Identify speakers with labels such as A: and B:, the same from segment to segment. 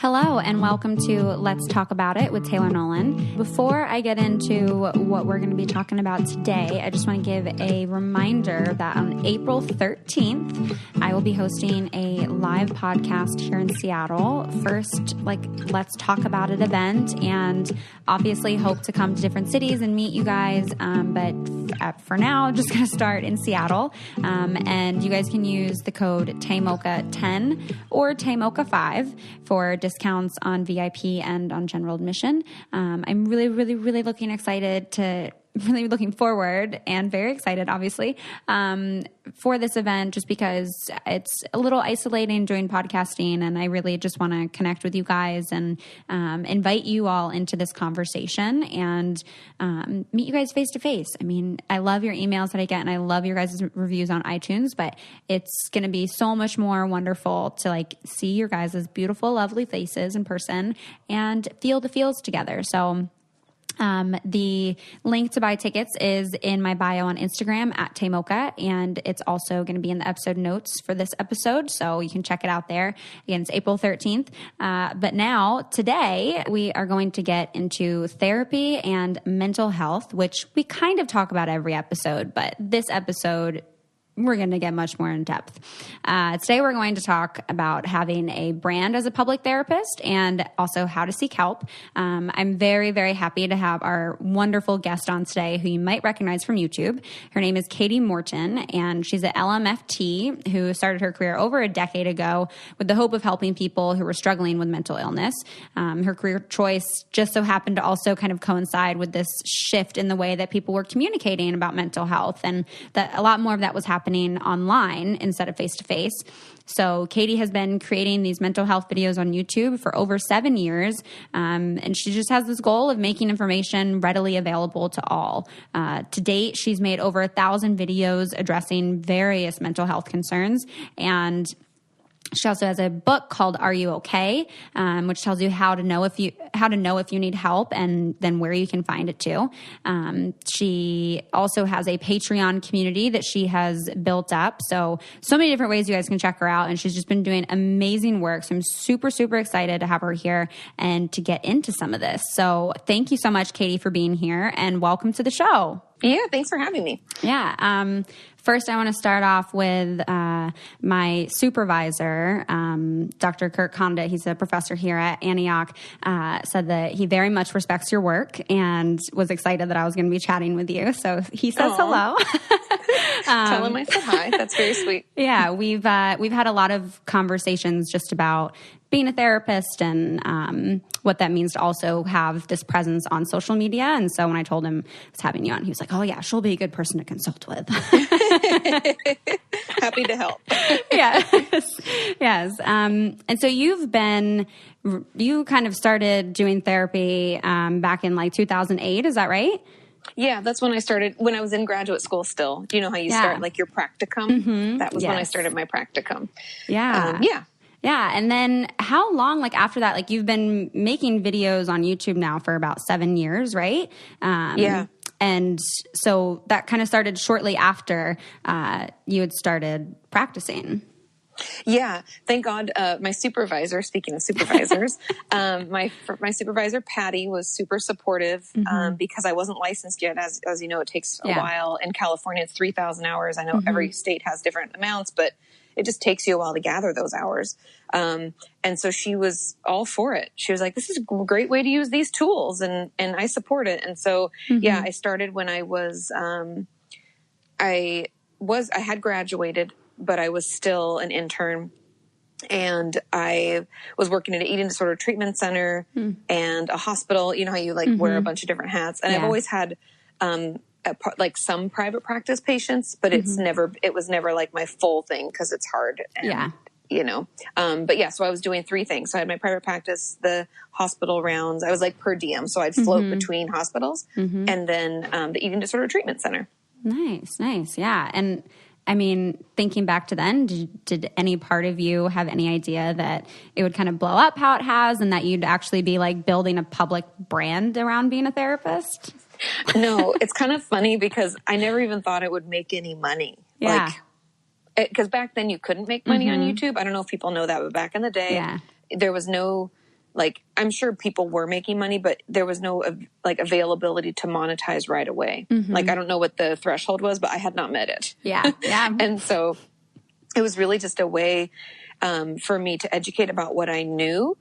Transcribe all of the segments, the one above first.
A: Hello, and welcome to Let's Talk About It with Taylor Nolan. Before I get into what we're going to be talking about today, I just want to give a reminder that on April 13th, I will be hosting a live podcast here in Seattle. First, Let's Talk About It event, and obviously hope to come to different cities and meet you guys. But for now, just going to start in Seattle. And you guys can use the code TAYMOCA10 or TAYMOCA5 for discounts on VIP and on general admission. I'm really looking forward and very excited, obviously, for this event, just because it's a little isolating doing podcasting, and I really just want to connect with you guys and invite you all into this conversation and meet you guys face to face. I mean, I love your emails that I get, and I love your guys' reviews on iTunes, but it's going to be so much more wonderful to see your guys' beautiful, lovely faces in person and feel the feels together. So the link to buy tickets is in my bio on Instagram at Taymoka, and it's also going to be in the episode notes for this episode, so you can check it out there. Again, it's April 13th. But now, today, we are going to get into therapy and mental health, which we kind of talk about every episode, but this episode, we're going to get much more in depth. Today, we're going to talk about having a brand as a public therapist and also how to seek help. I'm very, very happy to have our wonderful guest on today who you might recognize from YouTube. Her name is Kati Morton, and she's an LMFT who started her career over a decade ago with the hope of helping people who were struggling with mental illness. Her career choice just so happened to also kind of coincide with this shift in the way that people were communicating about mental health, and that a lot more of that was happening online instead of face-to-face. So Kati has been creating these mental health videos on YouTube for over 7 years, and she just has this goal of making information readily available to all. To date, she's made over 1,000 videos addressing various mental health concerns, and she also has a book called Are You Okay?, which tells you how to know if you need help and then where you can find it too. She also has a Patreon community that she has built up. So many different ways you guys can check her out. And she's just been doing amazing work. So I'm super, super excited to have her here and to get into some of this. So thank you so much, Kati, for being here, and welcome to the show.
B: Yeah, thanks for having me.
A: Yeah. First, I want to start off with my supervisor, Dr. Kurt Conda. He's a professor here at Antioch, said that he very much respects your work and was excited that I was going to be chatting with you. So he says hello.
B: Tell him I said hi. That's very sweet.
A: Yeah, we've had a lot of conversations just about being a therapist and what that means to also have this presence on social media. And so when I told him I was having you on, he was like, oh yeah, she'll be a good person to consult with.
B: Happy to help.
A: Yes. And so you kind of started doing therapy back in 2008. Is that right?
B: Yeah, that's when I started, when I was in graduate school still. Do you know how you start your practicum? Mm-hmm. That was when I started my practicum.
A: Yeah. Yeah. And then how long, after that, you've been making videos on YouTube now for about 7 years, right?
B: Yeah.
A: And so that kind of started shortly after you had started practicing.
B: Yeah. Thank God. My supervisor, speaking of supervisors, my supervisor, Patty, was super supportive because I wasn't licensed yet. As you know, it takes a while. In California, it's 3,000 hours. I know every state has different amounts, but it just takes you a while to gather those hours. And so she was all for it. She was like, this is a great way to use these tools. And I support it. And so, I started when I was, I had graduated, but I was still an intern, and I was working at an eating disorder treatment center and a hospital. You know how you wear a bunch of different hats, and I've always had, some private practice patients, but it was never my full thing, because it's hard. And, so I was doing 3 things. So I had my private practice, the hospital rounds. I was per diem. So I'd float between hospitals and then the eating disorder treatment center.
A: Nice. Yeah. And I mean, thinking back to then, did any part of you have any idea that it would kind of blow up how it has, and that you'd actually be building a public brand around being a therapist?
B: No, it's kind of funny because I never even thought it would make any money.
A: Yeah.
B: Because back then you couldn't make money on YouTube. I don't know if people know that, but back in the day, there was no like, I'm sure people were making money, but there was no like availability to monetize right away. Like, I don't know what the threshold was, but I had not met it.
A: Yeah. Yeah.
B: And so it was really just a way for me to educate about what I knew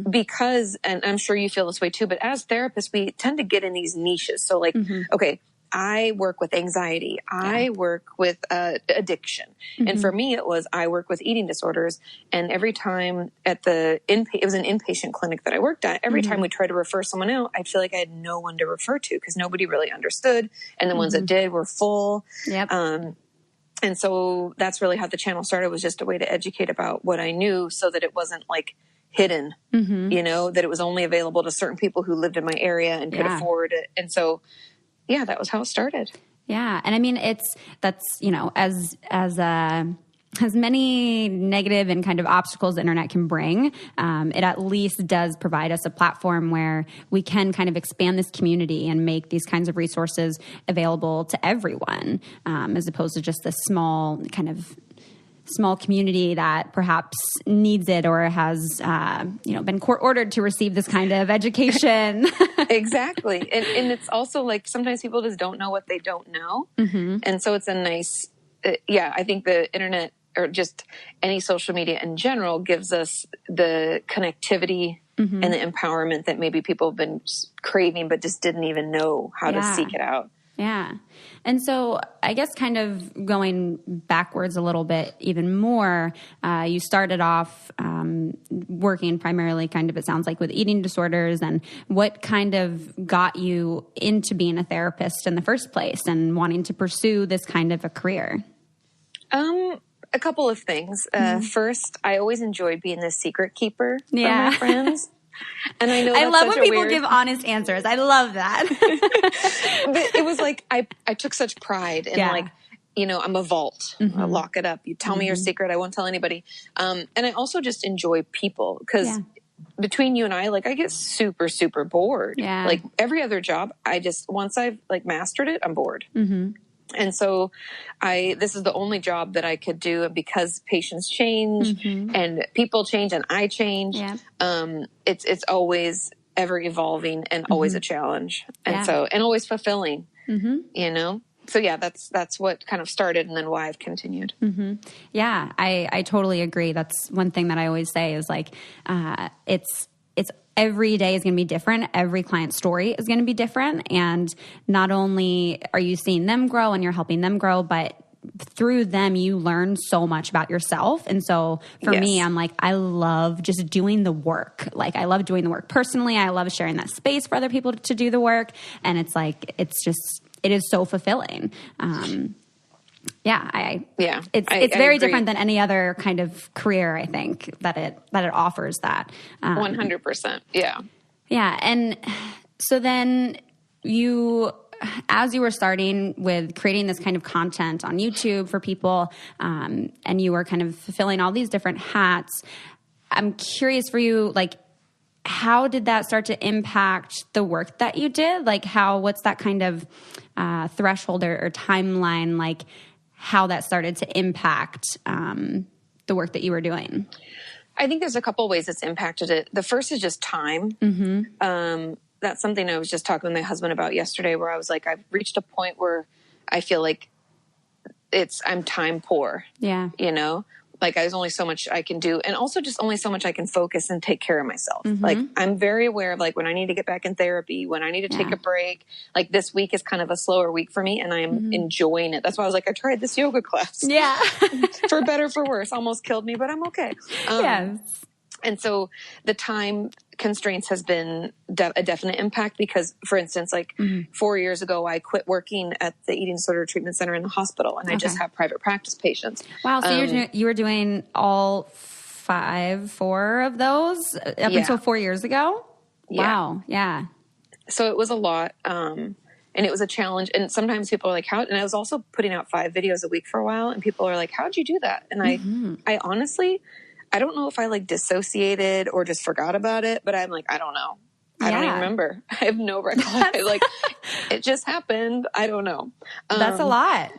B: because, and I'm sure you feel this way too, but as therapists, we tend to get in these niches. So like, okay, I work with anxiety. I work with addiction. And for me, it was, I work with eating disorders. And every time at it was an inpatient clinic that I worked at, every time we tried to refer someone out, I feel like I had no one to refer to because nobody really understood. And the ones that did were full.
A: Yep.
B: And so that's really how the channel started, was just a way to educate about what I knew so that it wasn't like hidden, you know, that it was only available to certain people who lived in my area and could afford it. And so, yeah, that was how it started.
A: Yeah. And I mean, that's, you know, as many negative and kind of obstacles the internet can bring, it at least does provide us a platform where we can kind of expand this community and make these kinds of resources available to everyone, as opposed to just this small community that perhaps needs it or has, been court ordered to receive this kind of education.
B: Exactly. And it's also like, sometimes people just don't know what they don't know. And so it's a nice, I think the internet, or just any social media in general, gives us the connectivity and the empowerment that maybe people have been craving, but just didn't even know how to seek it out.
A: Yeah. And so I guess kind of going backwards a little bit even more, you started off working primarily kind of, it sounds like, with eating disorders. And what kind of got you into being a therapist in the first place and wanting to pursue this kind of a career?
B: A couple of things. First, I always enjoyed being the secret keeper for my friends. And I know
A: I love when people give honest answers. I love that.
B: But it was like, I took such pride in like, you know, I'm a vault. I'll lock it up. You tell me your secret. I won't tell anybody. And I also just enjoy people because between you and I, like, I get super, super bored.
A: Yeah.
B: Like every other job, once I've like mastered it, I'm bored. And so this is the only job that I could do, because patients change and people change and I change. It's always ever evolving and always a challenge. And and always fulfilling, you know? So that's what kind of started, and then why I've continued.
A: Yeah, I totally agree. That's one thing that I always say is like, it's every day is going to be different. Every client story is going to be different. And not only are you seeing them grow and you're helping them grow, but through them, you learn so much about yourself. And so for me, I'm like, I love just doing the work. Like, I love doing the work personally. I love sharing that space for other people to do the work. And it's like, it is so fulfilling. It's very different than any other kind of career, I think, that it offers that.
B: 100%. Yeah.
A: Yeah. And so then as you were starting with creating this kind of content on YouTube for people, and you were kind of fulfilling all these different hats, I'm curious for you, like, how did that start to impact the work that you did? Like, what's that kind of threshold or timeline, like, how that started to impact the work that you were doing?
B: I think there's a couple ways it's impacted it. The first is just time. That's something I was just talking with my husband about yesterday, where I was like, I've reached a point where I feel like I'm time poor. Yeah. You know, like there's only so much I can do, and also just only so much I can focus and take care of myself. Like, I'm very aware of like when I need to get back in therapy, when I need to take a break. Like, this week is kind of a slower week for me, and I'm enjoying it. That's why I was like, I tried this yoga class. Yeah. For better, for worse. Almost killed me, but I'm okay. Yes. And so the time constraints has been a definite impact, because, for instance, like 4 years ago, I quit working at the Eating Disorder Treatment Center in the hospital, and I just have private practice patients.
A: Wow. So you were doing all 4 of those up until 4 years ago? Wow. Yeah.
B: So it was a lot. And it was a challenge. And sometimes people are like, and I was also putting out 5 videos a week for a while, and people are like, how'd you do that? And I honestly, I don't know if I like dissociated or just forgot about it, but I'm like, I don't know. I don't even remember. I have no recollection. Like, it just happened. I don't know.
A: That's a lot.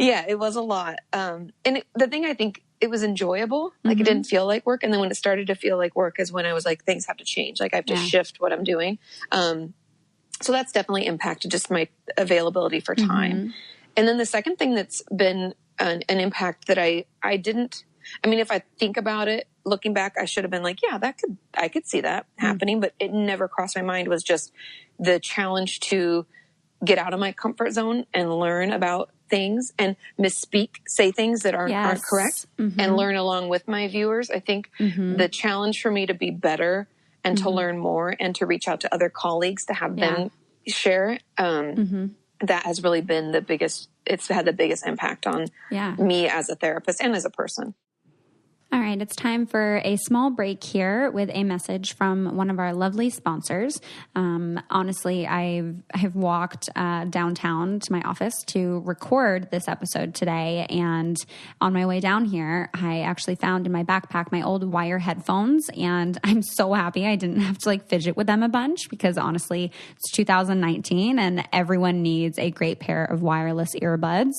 B: Yeah, it was a lot. And the thing I think it was enjoyable. Like it didn't feel like work. And then when it started to feel like work is when I was like, things have to change. Like I have to shift what I'm doing. So that's definitely impacted just my availability for time. And then the second thing that's been an impact that I mean, if I think about it, looking back, I should have been like, yeah, I could see that happening, but it never crossed my mind, was just the challenge to get out of my comfort zone and learn about things and say things that aren't correct, and learn along with my viewers. I think the challenge for me to be better and to learn more and to reach out to other colleagues to have them share, that has really been it's had the biggest impact on me as a therapist and as a person.
A: All right, it's time for a small break here with a message from one of our lovely sponsors. Honestly, I've walked downtown to my office to record this episode today, and on my way down here, I actually found in my backpack my old wire headphones, and I'm so happy I didn't have to like fidget with them a bunch, because honestly, it's 2019 and everyone needs a great pair of wireless earbuds.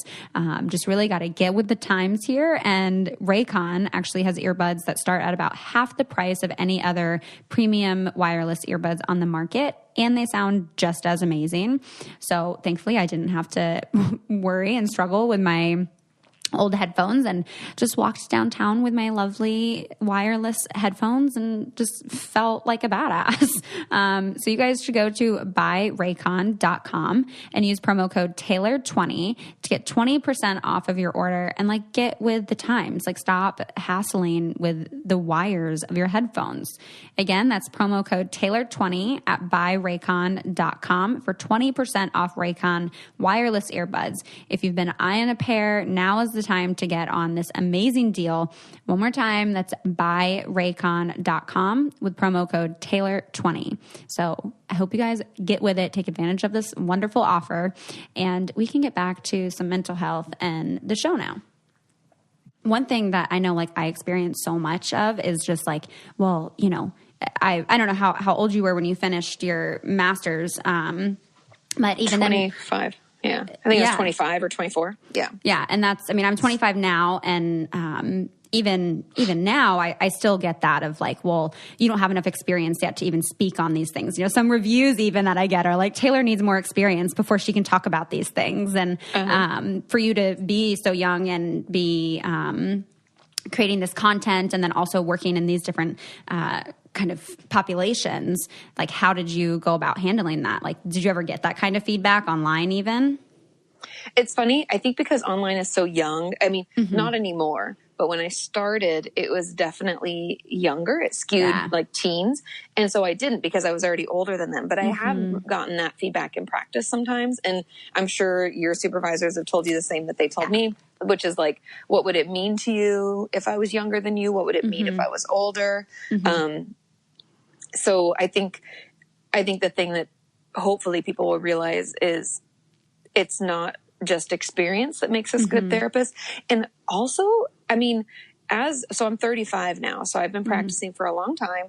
A: Just really got to get with the times here, and Raycon actually has earbuds that start at about half the price of any other premium wireless earbuds on the market, and they sound just as amazing. So thankfully I didn't have to worry and struggle with my old headphones, and just walked downtown with my lovely wireless headphones and just felt like a badass. So you guys should go to buyraycon.com and use promo code Taylor20 to get 20% off of your order, and like get with the times. Like stop hassling with the wires of your headphones. Again, that's promo code Taylor20 at buyraycon.com for 20% off Raycon wireless earbuds. If you've been eyeing a pair, now is the time to get on this amazing deal. One more time, that's buyraycon.com with promo code Taylor20. So I hope you guys get with it, take advantage of this wonderful offer, and we can get back to some mental health and the show now. One thing that I know, like, I experience so much of is just like, well, you know, I don't know how old you were when you finished your master's, but even
B: 25. Yeah. I think it was 25 or 24. Yeah.
A: Yeah. And that's, I mean, I'm 25 now, and even now, I still get that of like, well, you don't have enough experience yet to even speak on these things. You know, some reviews even that I get are like, Taylor needs more experience before she can talk about these things. And for you to be so young and be creating this content, and then also working in these different kind of populations, like how did you go about handling that? Like, did you ever get that kind of feedback online even?
B: It's funny. I think because online is so young, I mean, not anymore, but when I started, it was definitely younger. It skewed like teens. And so I didn't, because I was already older than them, but I have gotten that feedback in practice sometimes. And I'm sure your supervisors have told you the same that they told me, which is like, what would it mean to you if I was younger than you? What would it mean if I was older? So I think the thing that hopefully people will realize is it's not just experience that makes us good therapists. And also, I mean, so I'm 35 now, so I've been practicing for a long time,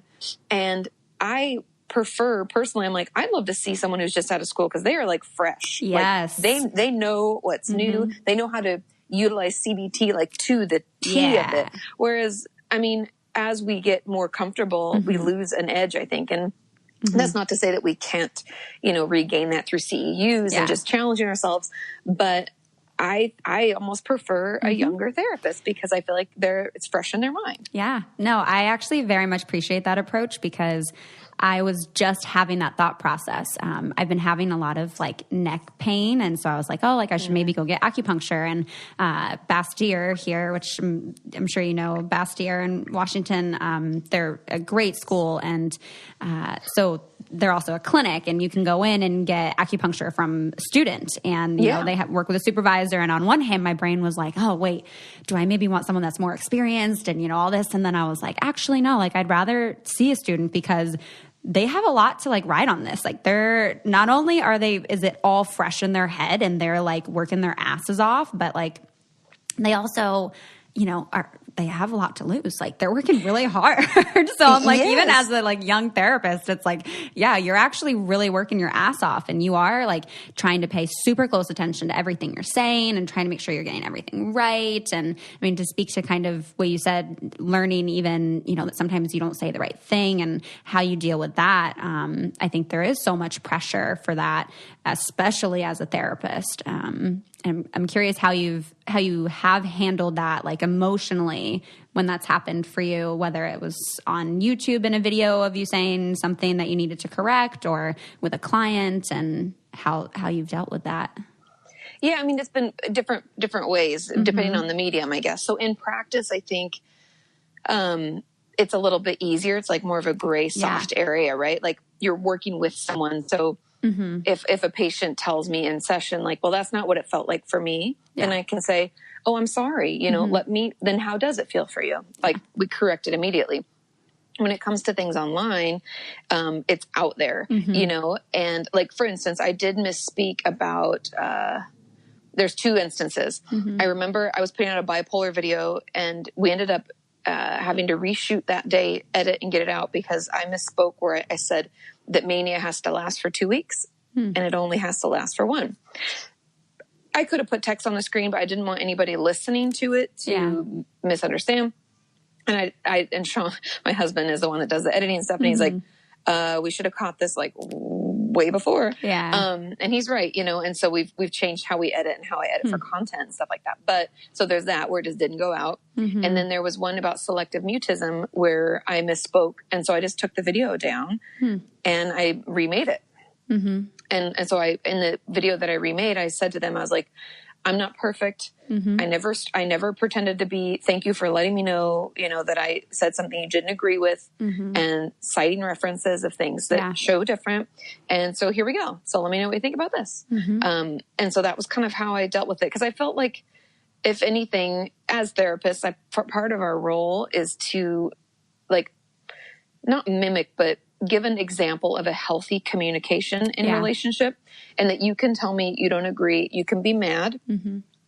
B: and I prefer personally, I'm like, I'd love to see someone who's just out of school, because they are like fresh.
A: Yes.
B: Like, they know what's new. They know how to utilize CBT like to the T of it. Whereas, I mean, as we get more comfortable, we lose an edge, I think. And that's not to say that we can't, you know, regain that through CEUs and just challenging ourselves. But I almost prefer a younger therapist, because I feel like it's fresh in their mind. Yeah.
A: No, I actually very much appreciate that approach, because I was just having that thought process. I've been having a lot of like neck pain. And so I was like, oh, like I should maybe go get acupuncture. And Bastyr here, which I'm sure you know, Bastyr in Washington, they're a great school. And so they're also a clinic, and you can go in and get acupuncture from a student. And, you know, they work with a supervisor. And on one hand, my brain was like, oh, wait, do I maybe want someone that's more experienced and, you know, all this? And then I was like, actually, no, like I'd rather see a student, because they have a lot to like ride on this. Like they're not only is it all fresh in their head and they're like working their asses off, but like they also, you know, they have a lot to lose. Like they're working really hard. So I'm like, even as a like young therapist, it's like, yeah, you're actually really working your ass off, and you are like trying to pay super close attention to everything you're saying and trying to make sure you're getting everything right. And I mean, to speak to kind of what you said, learning even, you know, that sometimes you don't say the right thing and how you deal with that. I think there is so much pressure for that, especially as a therapist. And I'm curious how you have handled that, like emotionally, when that's happened for you, whether it was on YouTube in a video of you saying something that you needed to correct, or with a client, and how you've dealt with that.
B: Yeah, I mean, it's been different ways depending on the medium, I guess. So in practice, I think it's a little bit easier. It's like more of a gray, soft area, right? Like you're working with someone, so. If a patient tells me in session, like, well, that's not what it felt like for me, then I can say, oh, I'm sorry, you know, then how does it feel for you? Like we correct it immediately. When it comes to things online, it's out there, you know, and like, for instance, I did misspeak about, there's 2 instances. I remember I was putting out a bipolar video, and we ended up having to reshoot that day, edit and get it out, because I misspoke where I said that mania has to last for 2 weeks and it only has to last for 1. I could have put text on the screen, but I didn't want anybody listening to it to misunderstand. And and Sean, my husband, is the one that does the editing and stuff. And he's like, we should have caught this like way before. And he's right, you know, and so we've changed how we edit and how I edit for content and stuff like that. But so there's that where it just didn't go out. And then there was one about selective mutism where I misspoke. And so I just took the video down and I remade it. And so in the video that I remade, I said to them, I was like, I'm not perfect. I never pretended to be. Thank you for letting me know, you know, that I said something you didn't agree with, and citing references of things that show different. And so here we go. So let me know what you think about this. And so that was kind of how I dealt with it. Cause I felt like, if anything, as therapists, part of our role is to like, not mimic, but give an example of a healthy communication in a relationship, and that you can tell me you don't agree. You can be mad.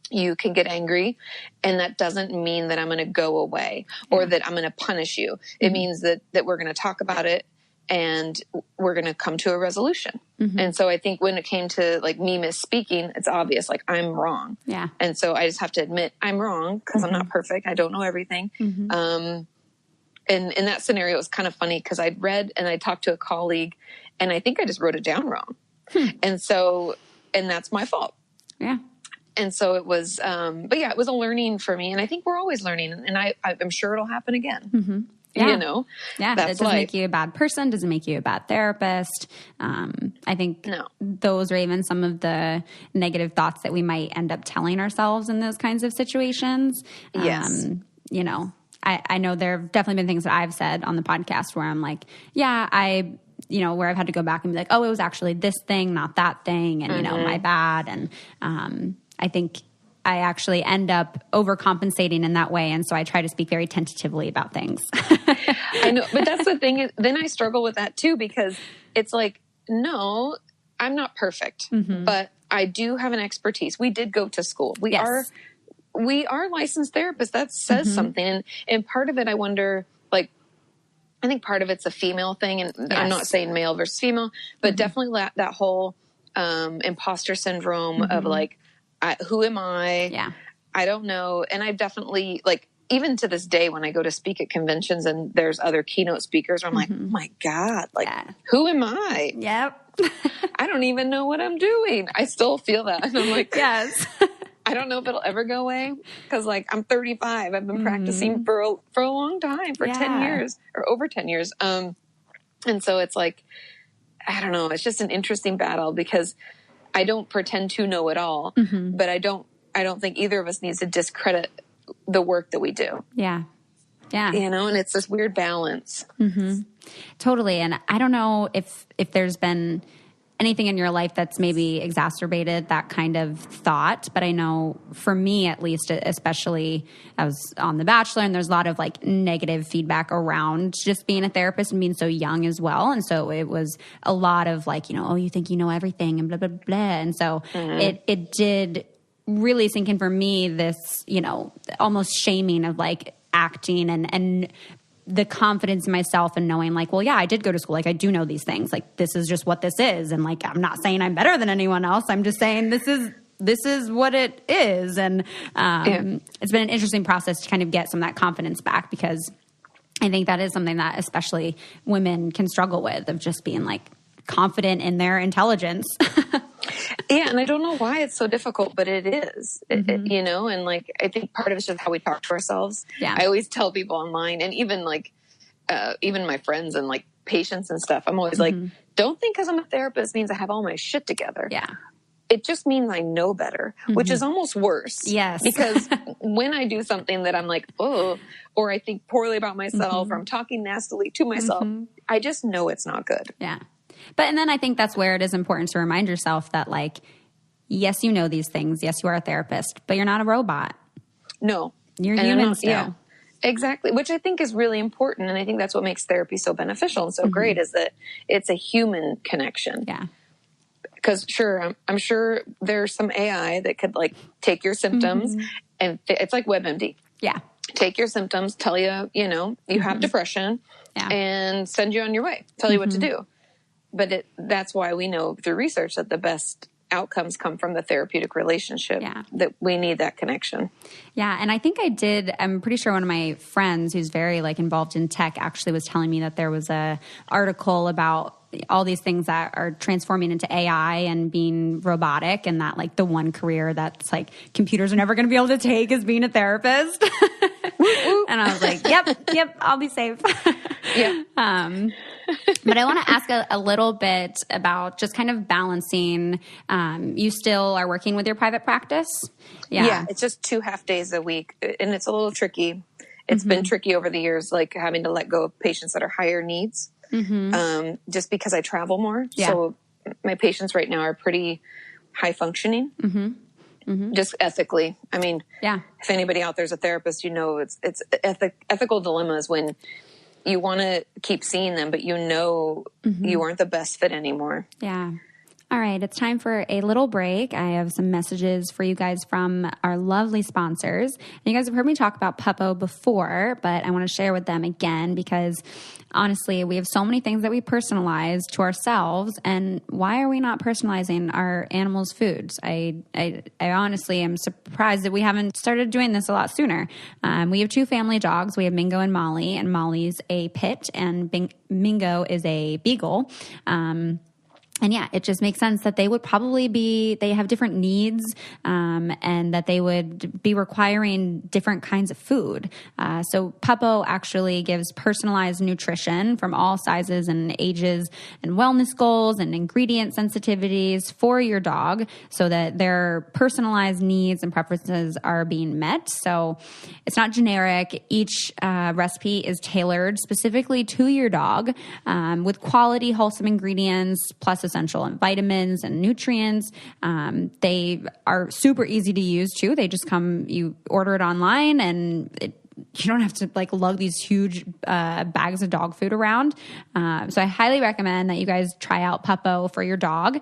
B: You can get angry, and that doesn't mean that I'm going to go away or that I'm going to punish you. It means that we're going to talk about it and we're going to come to a resolution. And so I think when it came to like me misspeaking, it's obvious, like I'm wrong. And so I just have to admit I'm wrong, because I'm not perfect. I don't know everything. And in that scenario, it was kind of funny because I'd read and I talked to a colleague, and I think I just wrote it down wrong. And that's my fault. And so it was, but yeah, it was a learning for me. And I think we're always learning, and I'm sure it'll happen again. You know,
A: that doesn't make you a bad person, doesn't make you a bad therapist. I think those are even some of the negative thoughts that we might end up telling ourselves in those kinds of situations. You know, I know there have definitely been things that I've said on the podcast where I'm like, where I've had to go back and be like, oh, it was actually this thing, not that thing. And, you know, my bad. And I think I actually end up overcompensating in that way. And so I try to speak very tentatively about things.
B: I know, but that's the thing is, then I struggle with that too, because it's like, no, I'm not perfect, but I do have an expertise. We did go to school. We are licensed therapists. That says something. And part of it, I wonder, like, I think part of it's a female thing, and I'm not saying male versus female, but definitely that whole imposter syndrome of like, who am I? I don't know. And I've definitely, like, even to this day, when I go to speak at conventions and there's other keynote speakers, I'm like, oh my God, like, who am I? I don't even know what I'm doing. I still feel that. And I'm like, I don't know if it'll ever go away, because like I'm 35. I've been practicing for a long time, for 10 years or over 10 years. And so it's like, I don't know. It's just an interesting battle, because I don't pretend to know it all, but I don't think either of us needs to discredit the work that we do. You know, and it's this weird balance.
A: Totally. And I don't know if there's been anything in your life that's maybe exacerbated that kind of thought. But I know for me, at least, especially I was on The Bachelor, and there's a lot of like negative feedback around just being a therapist and being so young as well. And so it was a lot of like, you know, oh, you think you know everything and blah, blah, blah. And so it did really sink in for me, this, you know, almost shaming of like, acting and the confidence in myself and knowing like, well, yeah, I did go to school. Like I do know these things. Like this is just what this is. And like, I'm not saying I'm better than anyone else. I'm just saying this is what it is. And it's been an interesting process to kind of get some of that confidence back, because I think that is something that especially women can struggle with, of just being like confident in their intelligence.
B: Yeah. And I don't know why it's so difficult, but it is, you know, and like, I think part of it's just how we talk to ourselves.
A: Yeah.
B: I always tell people online, and even like, even my friends and like patients and stuff, I'm always like, don't think because I'm a therapist means I have all my shit together.
A: Yeah.
B: It just means I know better, which is almost worse.
A: Yes.
B: Because when I do something that I'm like, oh, or I think poorly about myself, or I'm talking nastily to myself, I just know it's not good.
A: Yeah. And then I think that's where it is important to remind yourself that like, yes, you know these things. Yes, you are a therapist, but you're not a robot.
B: No.
A: You're human still.
B: Yeah, exactly. Which I think is really important. And I think that's what makes therapy so beneficial and so great, is that it's a human connection.
A: Yeah.
B: Because sure, I'm sure there's some AI that could like take your symptoms and it's like WebMD.
A: Yeah.
B: Take your symptoms, tell you, you know, you have depression and send you on your way, tell you what to do. But that's why we know through research that the best outcomes come from the therapeutic relationship, that we need that connection.
A: Yeah. And I think I'm pretty sure one of my friends who's very like involved in tech actually was telling me that there was a article about all these things that are transforming into AI and being robotic, and that like the one career that's like computers are never going to be able to take is being a therapist. And I was like, yep, I'll be safe.
B: Yeah.
A: But I want to ask a little bit about just kind of balancing. You still are working with your private practice?
B: Yeah. It's just 2 half days a week, and it's a little tricky. It's been tricky over the years, like having to let go of patients that are higher needs. Just because I travel more. Yeah. So my patients right now are pretty high functioning, just ethically. I mean, if anybody out there's a therapist, you know, it's ethical dilemmas when you want to keep seeing them, but you know, you aren't the best fit anymore.
A: Yeah. All right, it's time for a little break. I have some messages for you guys from our lovely sponsors. And you guys have heard me talk about Puppo before, but I want to share with them again because honestly, we have so many things that we personalize to ourselves, and why are we not personalizing our animals' foods? I honestly am surprised that we haven't started doing this a lot sooner. We have 2 family dogs. We have Mingo and Molly, and Molly's a pit, and Mingo is a beagle. And yeah, it just makes sense that they would probably they have different needs, and that they would be requiring different kinds of food. So Puppo actually gives personalized nutrition from all sizes and ages, and wellness goals and ingredient sensitivities for your dog so that their personalized needs and preferences are being met. So it's not generic. Each recipe is tailored specifically to your dog, with quality, wholesome ingredients, plus essential vitamins and nutrients. They are super easy to use too. They just come, you order it online, and you don't have to like lug these huge bags of dog food around. So I highly recommend that you guys try out Puppo for your dog.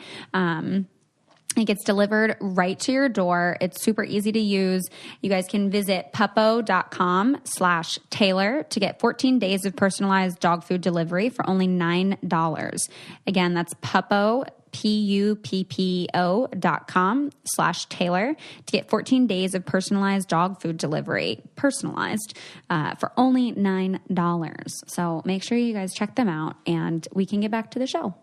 A: It gets delivered right to your door. It's super easy to use. You guys can visit puppo.com/Taylor to get 14 days of personalized dog food delivery for only $9. Again, that's Puppo, PUPPO.com/Taylor to get 14 days of personalized dog food delivery, personalized, for only $9. So make sure you guys check them out, and we can get back to the show.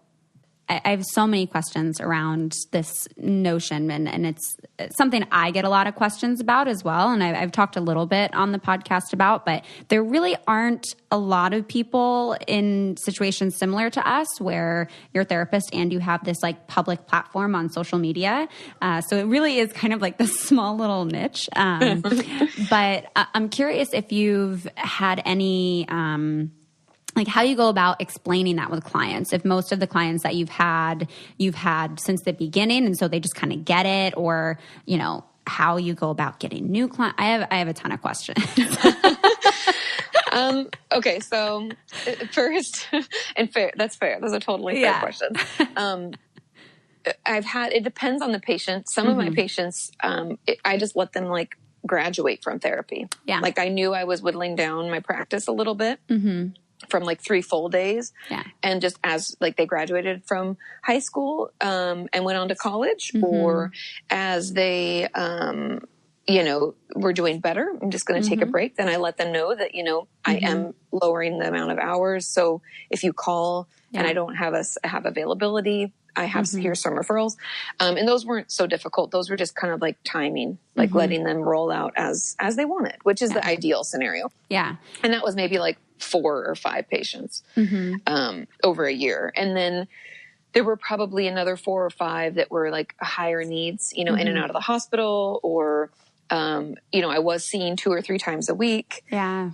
A: I have so many questions around this notion, and it's something I get a lot of questions about as well. And I've talked a little bit on the podcast about, but there really aren't a lot of people in situations similar to us where you're a therapist and you have this like public platform on social media. So it really is kind of like this small little niche. But I'm curious if you've had any, like how you go about explaining that with clients. If most of the clients that you've had since the beginning, and so they just kind of get it, or, you know, how you go about getting new clients. I have a ton of questions.
B: Okay. So first, and fair, that's fair. Those are totally fair questions. It depends on the patient. Some of my patients, I just let them like graduate from therapy.
A: Yeah.
B: Like I knew I was whittling down my practice a little bit from like 3 full days.
A: Yeah.
B: And just as like they graduated from high school, and went on to college, or as they, you know, we're doing better, I'm just going to take a break. Then I let them know that, you know, I am lowering the amount of hours. So if you call and I don't have availability, I have here's some referrals. And those weren't so difficult. Those were just kind of like timing, like letting them roll out as they wanted, which is the ideal scenario.
A: Yeah.
B: And that was maybe like 4 or 5 patients, over a year. And then there were probably another 4 or 5 that were like higher needs, you know, in and out of the hospital, or, you know, I was seeing 2 or 3 times a week.
A: Yeah.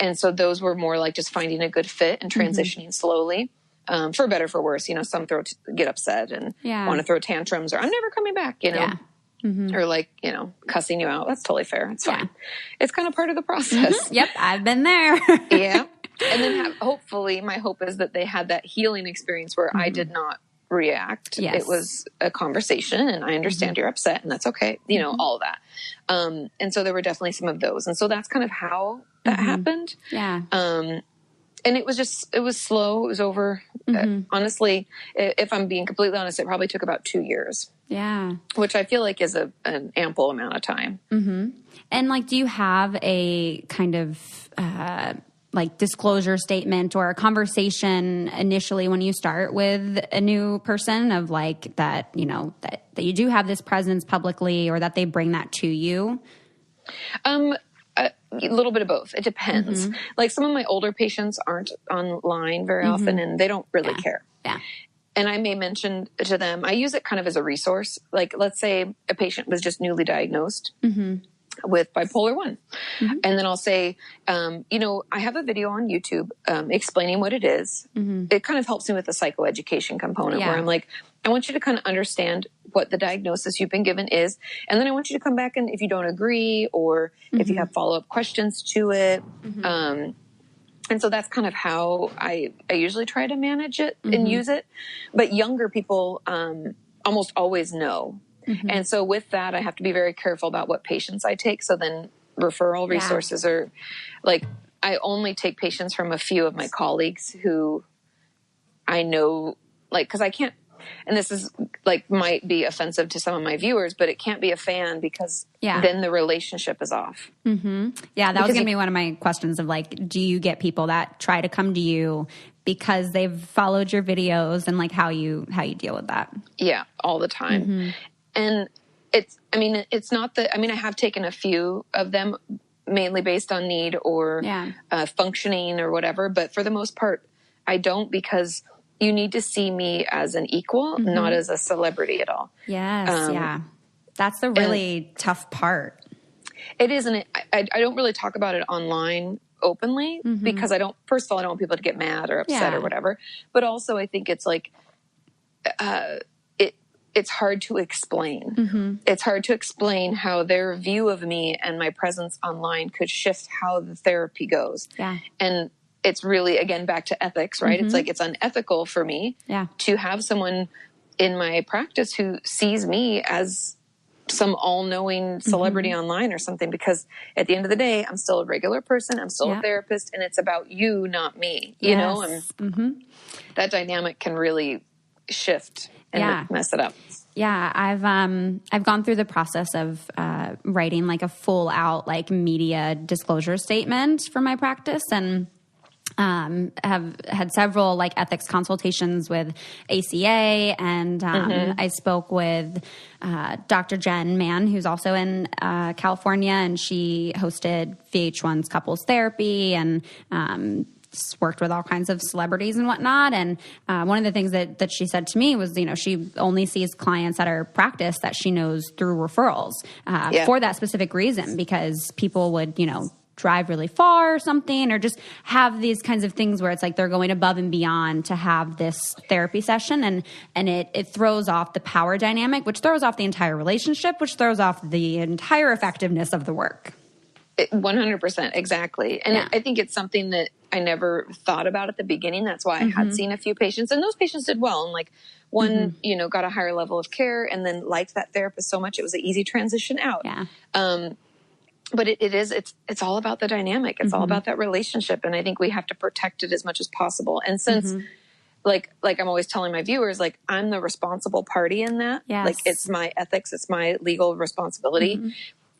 B: And so those were more like just finding a good fit and transitioning slowly, for better, for worse. You know, some get upset and want to throw tantrums, or I'm never coming back, you know, or like, you know, cussing you out. That's totally fair. It's fine. It's kind of part of the process.
A: Yep. I've been there.
B: Yeah. And then hopefully my hope is that they had that healing experience where I did not react.
A: Yes.
B: It was a conversation, and I understand you're upset, and that's okay. You know, all of that. And so there were definitely some of those. And so that's kind of how that happened.
A: Yeah.
B: And it was slow. It was over. Honestly, if I'm being completely honest, it probably took about 2 years.
A: Yeah.
B: Which I feel like is an ample amount of time.
A: And like, do you have a kind of, like disclosure statement or a conversation initially when you start with a new person of like that, you know, that you do have this presence publicly, or that they bring that to you?
B: A little bit of both. It depends. Like some of my older patients aren't online very often, and they don't really care.
A: Yeah.
B: And I may mention to them, I use it kind of as a resource. Like, let's say a patient was just newly diagnosed with bipolar 1. And then I'll say, you know, I have a video on YouTube explaining what it is. It kind of helps me with the psychoeducation component where I'm like, I want you to kind of understand what the diagnosis you've been given is. And then I want you to come back, and if you don't agree, or if you have follow-up questions to it. And so that's kind of how I usually try to manage it and use it. But younger people almost always know. And so with that, I have to be very careful about what patients I take. So then referral resources are like, I only take patients from a few of my colleagues who I know, like, cause I can't, and this is like, might be offensive to some of my viewers, but it can't be a fan, because then the relationship is off.
A: Yeah. That was going to be one of my questions of like, do you get people that try to come to you because they've followed your videos, and like how you deal with that? Yeah,
B: all the time. And it's not that, I have taken a few of them mainly based on need or functioning or whatever. But for the most part, I don't, because you need to see me as an equal, not as a celebrity at all.
A: Yes. That's the really tough part.
B: It is. And I don't really talk about it online openly because first of all, I don't want people to get mad or upset or whatever. But also I think it's like, it's hard to explain. It's hard to explain how their view of me and my presence online could shift how the therapy goes. And it's really, again, back to ethics, right? It's like, it's unethical for me to have someone in my practice who sees me as some all-knowing celebrity online or something, because at the end of the day, I'm still a regular person. I'm still a therapist, and it's about you, not me, you know? And that dynamic can really shift and mess it up.
A: Yeah, I've gone through the process of writing like a full out like media disclosure statement for my practice, and have had several like ethics consultations with ACA, and I spoke with Dr. Jen Mann, who's also in California, and she hosted VH1's Couples Therapy, and worked with all kinds of celebrities and whatnot. And one of the things that she said to me was, you know, she only sees clients at her practice that she knows through referrals for that specific reason, because people would, you know, drive really far or something, or just have these kinds of things where it's like they're going above and beyond to have this therapy session, and it throws off the power dynamic, which throws off the entire relationship, which throws off the entire effectiveness of the work.
B: 100%, exactly. And I think it's something that I never thought about at the beginning. That's why I had seen a few patients, and those patients did well. And like one, you know, got a higher level of care and then liked that therapist so much. It was an easy transition out.
A: Yeah.
B: But it's all about the dynamic. It's all about that relationship. And I think we have to protect it as much as possible. And since like I'm always telling my viewers, like I'm the responsible party in that.
A: Yes.
B: Like it's my ethics, it's my legal responsibility.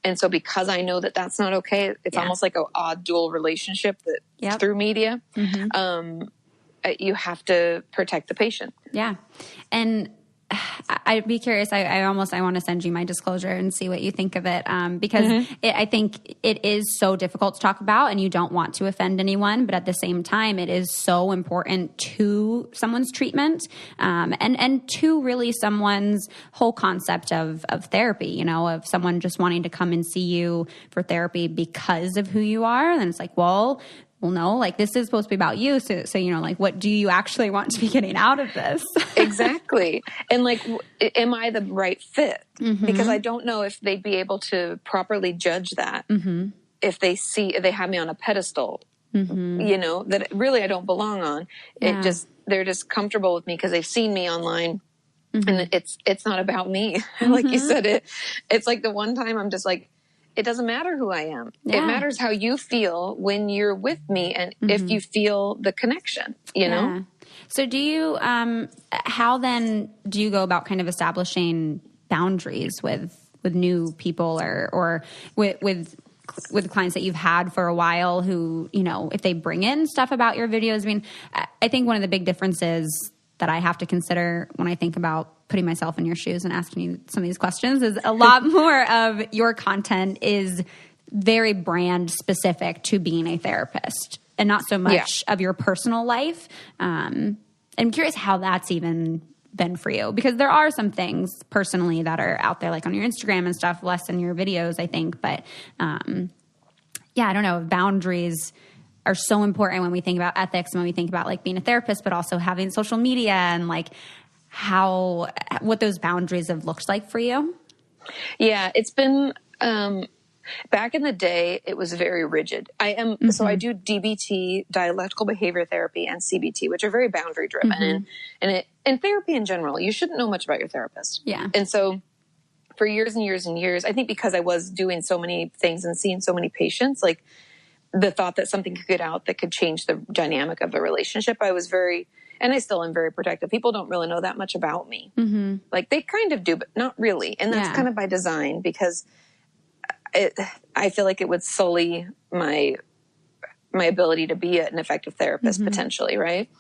B: And so because I know that that's not okay, it's almost like an odd dual relationship that through media, you have to protect the patient.
A: Yeah. And I'd be curious. I want to send you my disclosure and see what you think of it. Because I think it is so difficult to talk about and you don't want to offend anyone, but at the same time, it is so important to someone's treatment, and to really someone's whole concept of therapy, you know, of someone just wanting to come and see you for therapy because of who you are. And it's like, well, no, like this is supposed to be about you. So, you know, like what do you actually want to be getting out of this?
B: Exactly. And like, am I the right fit? Because I don't know if they'd be able to properly judge that if they have me on a pedestal, you know, that really I don't belong on. They're just comfortable with me because they've seen me online. And it's not about me. Like you said, it's like the one time I'm just like, it doesn't matter who I am. Yeah. It matters how you feel when you're with me and if you feel the connection, you know?
A: So do you, how then do you go about kind of establishing boundaries with new people or with clients that you've had for a while who, you know, if they bring in stuff about your videos? I mean, I think one of the big differences that I have to consider when I think about putting myself in your shoes and asking you some of these questions is a lot more of your content is very brand specific to being a therapist and not so much of your personal life. I'm curious how that's even been for you, because there are some things personally that are out there, like on your Instagram and stuff, less than your videos, I think. But I don't know. Boundaries are so important when we think about ethics and when we think about like being a therapist, but also having social media and like what those boundaries have looked like for you. Yeah,
B: it's been, back in the day, it was very rigid. So I do DBT, dialectical behavior therapy, and CBT, which are very boundary driven. And therapy in general, you shouldn't know much about your therapist.
A: Yeah.
B: And so for years and years and years, I think because I was doing so many things and seeing so many patients, like the thought that something could get out that could change the dynamic of the relationship, I was very, and I still am very protective. People don't really know that much about me. Like they kind of do, but not really. And that's kind of by design, because I feel like it would sully my ability to be an effective therapist potentially, right?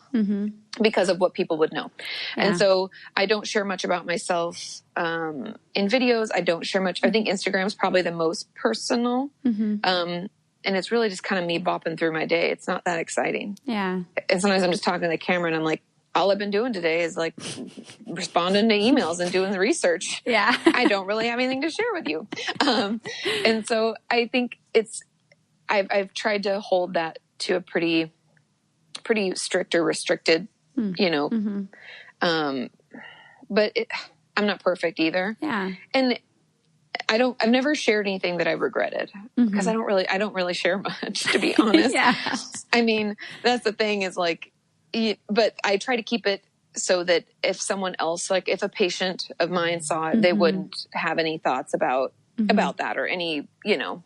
B: Because of what people would know. Yeah. And so I don't share much about myself in videos. I don't share much. I think Instagram is probably the most personal. And it's really just kind of me bopping through my day. It's not that exciting.
A: Yeah.
B: And sometimes I'm just talking to the camera and I'm like, all I've been doing today is like responding to emails and doing the research.
A: Yeah.
B: I don't really have anything to share with you. And so I think I've tried to hold that to a pretty strict or restricted, you know, but I'm not perfect either.
A: Yeah.
B: And I've never shared anything that I've regretted, because I don't really share much, to be honest.
A: Yeah.
B: I mean, that's the thing is like, but I try to keep it so that if someone else, like if a patient of mine saw it, they wouldn't have any thoughts about that or any, you know.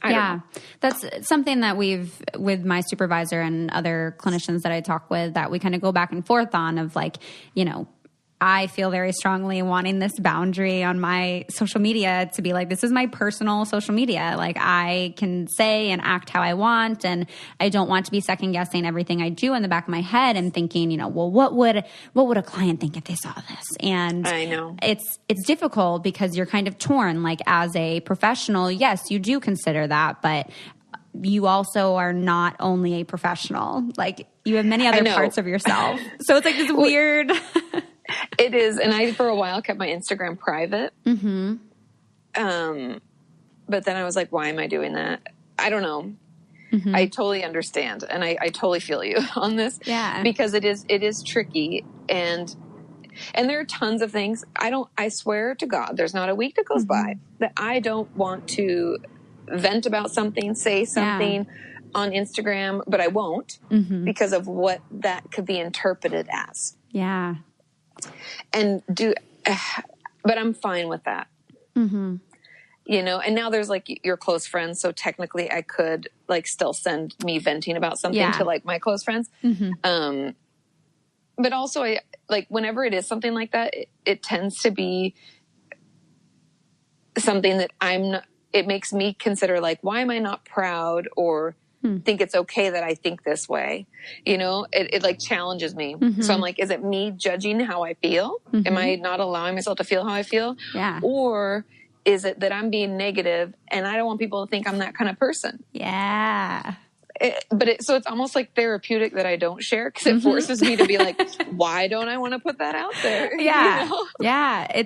B: I don't know.
A: That's something that with my supervisor and other clinicians that I talk with, that we kind of go back and forth on of like, you know, I feel very strongly wanting this boundary on my social media to be like, this is my personal social media. Like I can say and act how I want. And I don't want to be second guessing everything I do in the back of my head and thinking, you know, well, what would a client think if they saw this? And
B: I know
A: it's difficult because you're kind of torn. Like as a professional, yes, you do consider that, but you also are not only a professional. Like you have many other parts of yourself. So it's like this weird...
B: It is. And I, for a while, kept my Instagram private. But then I was like, why am I doing that? I don't know. I totally understand. And I totally feel you on this.
A: Yeah.
B: Because it is tricky. And there are tons of things. I swear to God, there's not a week that goes by that I don't want to vent about something, say something, on Instagram, but I won't because of what that could be interpreted as.
A: Yeah.
B: And but I'm fine with that. Mm-hmm. You know, and now there's like your close friends. So technically I could like still send me venting about something to like my close friends. Mm-hmm. But also I like whenever it is something like that, it tends to be something that it makes me consider like, why am I not proud or think it's okay that I think this way? You know, it like challenges me. Mm-hmm. So I'm like, is it me judging how I feel? Mm-hmm. Am I not allowing myself to feel how I feel?
A: Yeah.
B: Or is it that I'm being negative and I don't want people to think I'm that kind of person?
A: Yeah.
B: So it's almost like therapeutic that I don't share because it forces me to be like, why don't I want to put that out there?
A: Yeah.
B: You know?
A: Yeah.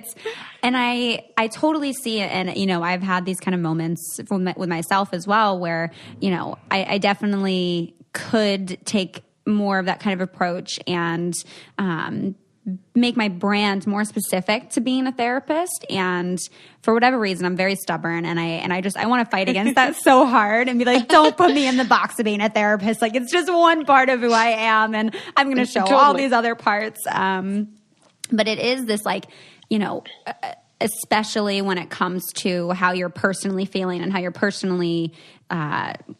A: And I totally see it. And, you know, I've had these kind of moments with myself as well, where, you know, I definitely could take more of that kind of approach and, make my brand more specific to being a therapist. And for whatever reason, I'm very stubborn and I want to fight against that so hard and be like, don't put me in the box of being a therapist. Like it's just one part of who I am and I'm going to show all these other parts. But it is this like, you know, especially when it comes to how you're personally feeling and how you're personally,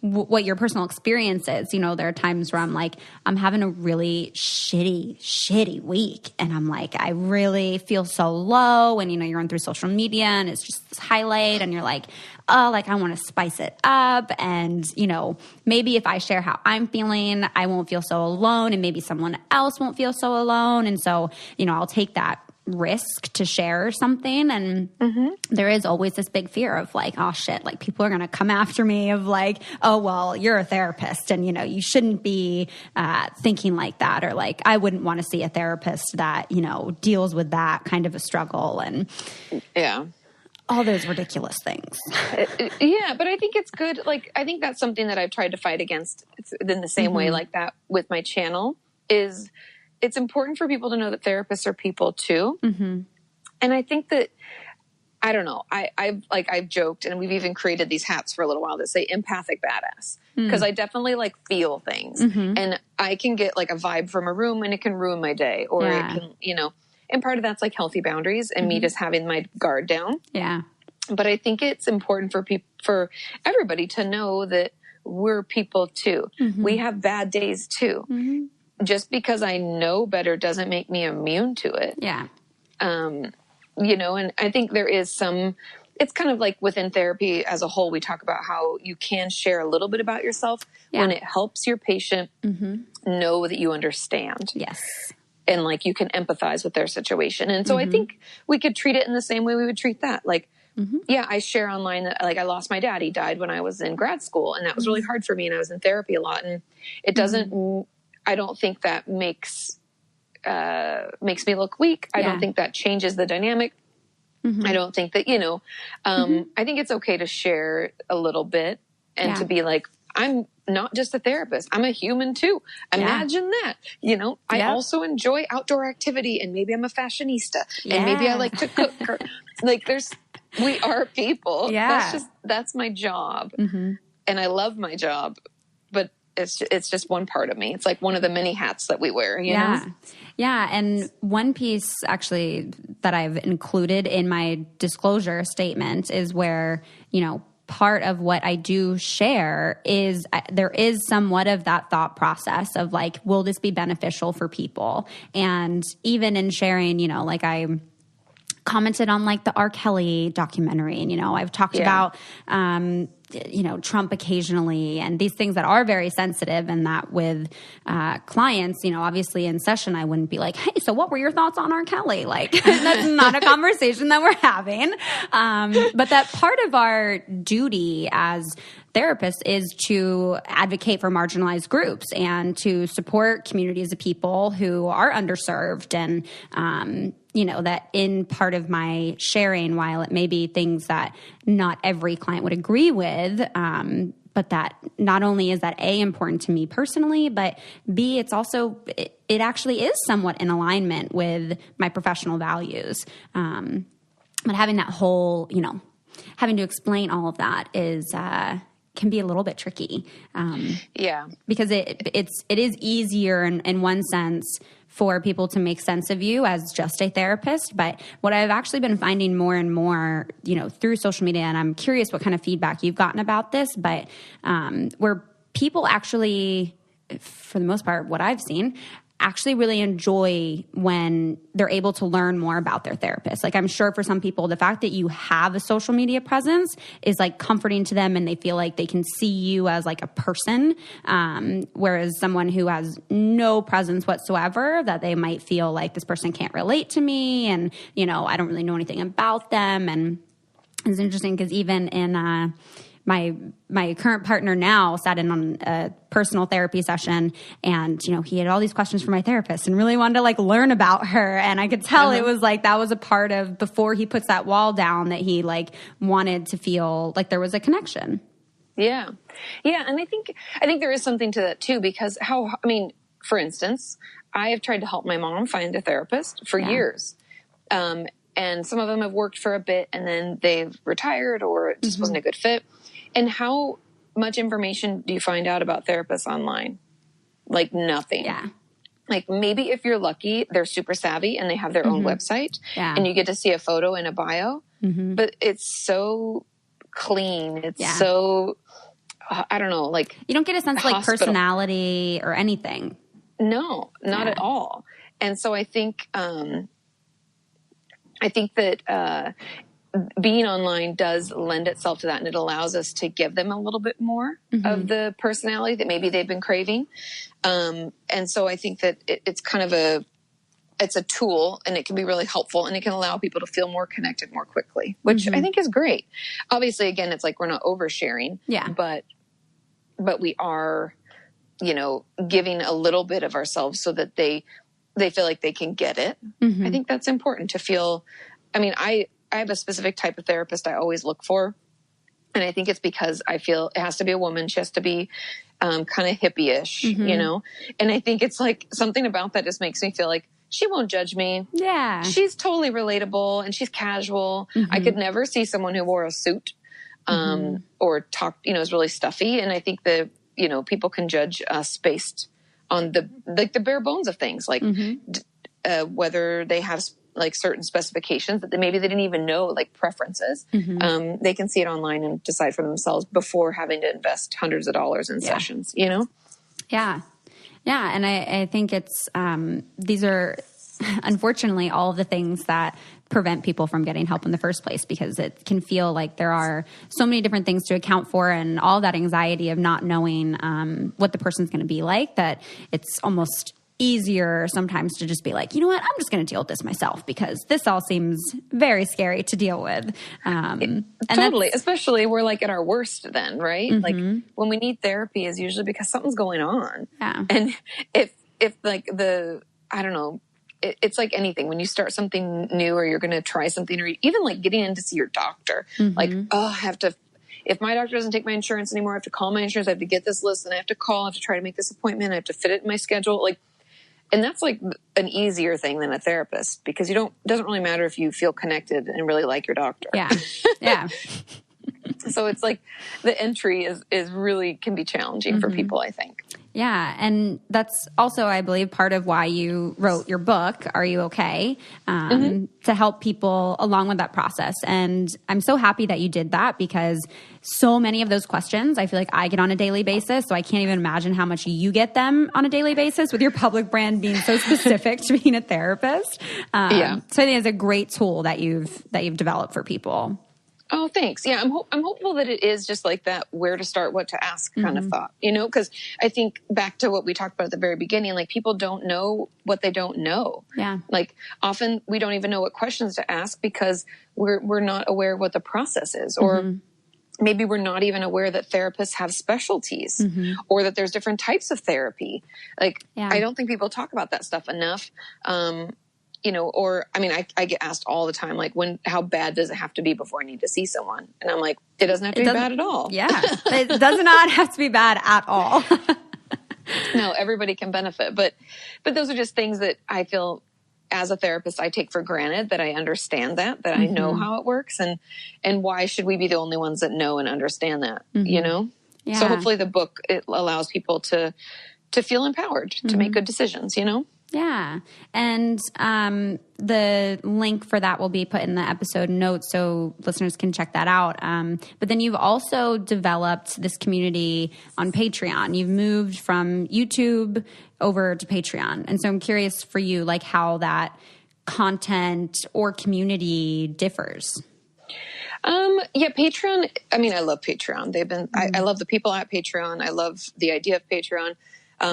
A: what your personal experience is. You know, there are times where I'm like, I'm having a really shitty week. And I'm like, I really feel so low. And, you know, you're on through social media and it's just this highlight and you're like, oh, like I want to spice it up. And, you know, maybe if I share how I'm feeling, I won't feel so alone and maybe someone else won't feel so alone. And so, you know, I'll take that risk to share something. And there is always this big fear of like, oh shit, like people are going to come after me of like, oh, well, you're a therapist and, you know, you shouldn't be thinking like that. Or like, I wouldn't want to see a therapist that, you know, deals with that kind of a struggle and all those ridiculous things.
B: Yeah. But I think it's good. Like, I think that's something that I've tried to fight against in the same way like that with my channel is it's important for people to know that therapists are people too. Mm-hmm. And I think that, I don't know, I've joked and we've even created these hats for a little while that say empathic badass. Because I definitely like feel things and I can get like a vibe from a room and it can ruin my day or it can, you know, and part of that's like healthy boundaries and me just having my guard down.
A: Yeah.
B: But I think it's important for everybody to know that we're people too. Mm-hmm. We have bad days too. Mm-hmm. Just because I know better doesn't make me immune to it.
A: Yeah.
B: You know, and I think there is it's kind of like within therapy as a whole, we talk about how you can share a little bit about yourself when it helps your patient know that you understand.
A: Yes.
B: And like you can empathize with their situation. And so I think we could treat it in the same way we would treat that. Like, yeah, I share online that like I lost my dad. He died when I was in grad school and that was really hard for me. And I was in therapy a lot and it doesn't, I don't think that makes me look weak. I don't think that changes the dynamic. I don't think that, you know, I think it's okay to share a little bit and to be like, I'm not just a therapist. I'm a human too. Imagine that, you know, I also enjoy outdoor activity and maybe I'm a fashionista and maybe I like to cook or like we are people.
A: Yeah.
B: That's my job. And I love my job, but it's just one part of me. It's like one of the many hats that we wear, you know?
A: Yeah. And one piece actually that I've included in my disclosure statement is where, you know, part of what I do share is there is somewhat of that thought process of like, will this be beneficial for people? And even in sharing, you know, like I commented on like the R. Kelly documentary and, you know, I've talked about, you know, Trump occasionally and these things that are very sensitive and that with clients, you know, obviously in session, I wouldn't be like, hey, so what were your thoughts on R. Kelly? Like that's not a conversation that we're having. But that part of our duty as therapists is to advocate for marginalized groups and to support communities of people who are underserved and, you know, that in part of my sharing, while it may be things that not every client would agree with, but that not only is that A, important to me personally, but B, it's also, it actually is somewhat in alignment with my professional values. But having that whole, you know, having to explain all of that is, can be a little bit tricky. Because it is easier in one sense for people to make sense of you as just a therapist. But what I've actually been finding more and more, through social media, and I'm curious what kind of feedback you've gotten about this, but where people actually, for the most part, what I've seen, actually really enjoy when they're able to learn more about their therapist. Like, I'm sure for some people, the fact that you have a social media presence is like comforting to them, and they feel like they can see you as like a person. Whereas someone who has no presence whatsoever, that they might feel like this person can't relate to me, and, I don't really know anything about them. And it's interesting because even in, my current partner now sat in on a personal therapy session, and, he had all these questions for my therapist and really wanted to like learn about her. And I could tell it was like, that was a part of, before he puts that wall down, that he like wanted to feel like there was a connection.
B: Yeah. Yeah. And I think there is something to that too, because for instance, I have tried to help my mom find a therapist for years. And some of them have worked for a bit and then they've retired, or it just wasn't a good fit. And how much information do you find out about therapists online? Like nothing.
A: Yeah.
B: Like maybe if you're lucky, they're super savvy and they have their own website and you get to see a photo and a bio, but it's so clean. It's so, I don't know, like
A: you don't get a sense of like personality or anything.
B: No, not at all. And so I think that, being online does lend itself to that, and it allows us to give them a little bit more of the personality that maybe they've been craving. And so I think that it's kind of it's a tool, and it can be really helpful, and it can allow people to feel more connected more quickly, which I think is great. Obviously, again, it's like we're not oversharing, but we are, giving a little bit of ourselves so that they feel like they can get it. I think that's important to feel. I have a specific type of therapist I always look for. And I think it's because I feel it has to be a woman. She has to be kind of hippie-ish, And I think it's like something about that just makes me feel like she won't judge me.
A: Yeah.
B: She's totally relatable and she's casual. I could never see someone who wore a suit or talked, is really stuffy. And I think that, people can judge us based on the bare bones of things, like whether they have like certain specifications that maybe they didn't even know, like preferences. They can see it online and decide for themselves before having to invest hundreds of dollars in sessions, Yeah.
A: Yeah. And I think it's, these are unfortunately all of the things that prevent people from getting help in the first place, because it can feel like there are so many different things to account for, and all that anxiety of not knowing what the person's going to be like, that it's almost easier sometimes to just be like, you know what, I'm just going to deal with this myself, because this all seems very scary to deal with. And
B: totally. Especially we're like at our worst then, right? Like when we need therapy is usually because something's going on.
A: Yeah.
B: And if like I don't know, it's like anything. When you start something new, or you're going to try something, or even like getting in to see your doctor, like, I have to, if my doctor doesn't take my insurance anymore, I have to call my insurance. I have to get this list, and I have to call. I have to try to make this appointment. I have to fit it in my schedule. Like, and that's like an easier thing than a therapist, because it doesn't really matter if you feel connected and really like your doctor.
A: Yeah. Yeah.
B: So it's like the entry is really can be challenging for people, I think.
A: Yeah. And that's also, I believe, part of why you wrote your book, Are You Okay? To help people along with that process. And I'm so happy that you did that, because so many of those questions I feel like I get on a daily basis. So I can't even imagine how much you get them on a daily basis, with your public brand being so specific to being a therapist. So I think it's a great tool that you've developed for people.
B: Oh, thanks. Yeah, I'm hopeful that it is just like that, where to start, what to ask kind of thought, because I think back to what we talked about at the very beginning, like people don't know what they don't know.
A: Yeah.
B: Like often we don't even know what questions to ask, because we're not aware of what the process is, or maybe we're not even aware that therapists have specialties, or that there's different types of therapy. Like, I don't think people talk about that stuff enough. I get asked all the time, like, how bad does it have to be before I need to see someone? And I'm like, it doesn't have to be bad at all.
A: Yeah. It does not have to be bad at all.
B: No, everybody can benefit. But those are just things that I feel as a therapist, I take for granted, that I understand that I know how it works, and why should we be the only ones that know and understand that, So hopefully the book, it allows people to feel empowered, to make good decisions, you know?
A: Yeah. And the link for that will be put in the episode notes so listeners can check that out. But then you've also developed this community on Patreon. You've moved from YouTube over to Patreon. And so I'm curious for you, like how that content or community differs.
B: Yeah, Patreon. I mean, I love Patreon. They've been, I love the people at Patreon. I love the idea of Patreon.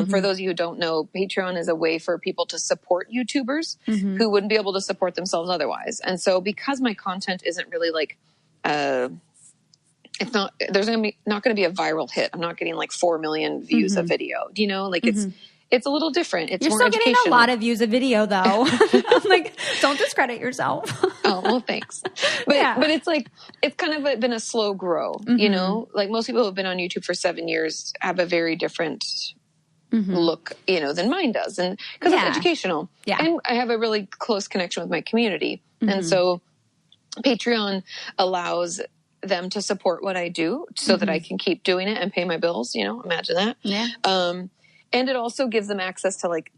B: For those of you who don't know, Patreon is a way for people to support YouTubers who wouldn't be able to support themselves otherwise. And so because my content isn't really like, it's not, there's not going to be a viral hit. I'm not getting like 4 million views a video, you know, like it's a little different. It's
A: You're
B: more
A: still
B: educational.
A: getting a lot of views a video though. I'm like, don't discredit yourself.
B: Oh, well, thanks. But it's like, it's kind of been a slow grow, you know, like most people who have been on YouTube for 7 years have a very different look, you know, than mine does. And because it's educational. Yeah. And I have a really close connection with my community. And so Patreon allows them to support what I do so that I can keep doing it and pay my bills, you know, imagine that. Yeah. And it also gives them access to like,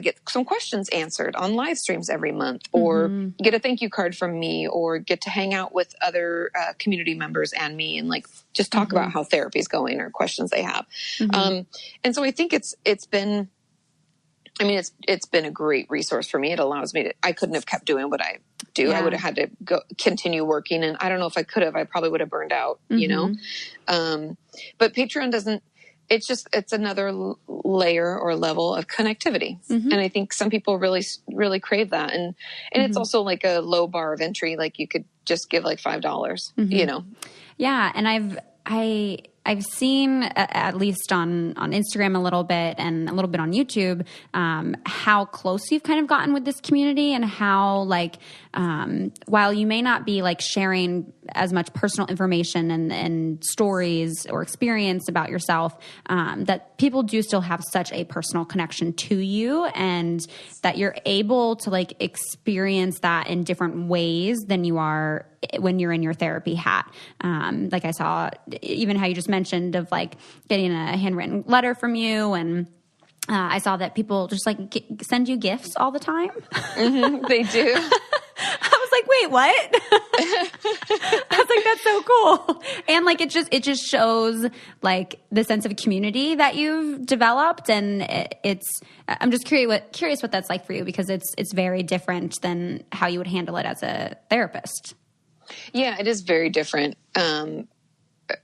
B: get some questions answered on live streams every month, or get a thank you card from me, or get to hang out with other community members and me and like just talk about how therapy is going or questions they have. And so I think it's been, I mean, it's been a great resource for me. It allows me to, I couldn't have kept doing what I do. I would have had to continue working, and I don't know if I could have, I probably would have burned out, you know? But Patreon doesn't, it's another layer or level of connectivity. And I think some people really, really crave that. And it's also like a low bar of entry. Like you could just give like $5, you know?
A: Yeah. And I've seen, at least on Instagram a little bit and a little bit on YouTube, how close you've kind of gotten with this community, and how like, while you may not be like sharing as much personal information and stories or experience about yourself, that people do still have such a personal connection to you, and that you're able to like experience that in different ways than you are when you're in your therapy hat. Like I saw even how you just mentioned of like getting a handwritten letter from you, and I saw that people just like send you gifts all the time.
B: They do.
A: I was like, wait, what? I was like, that's so cool. And like, it just shows like the sense of community that you've developed. And I'm just curious what that's like for you, because it's very different than how you would handle it as a therapist.
B: Yeah, it is very different.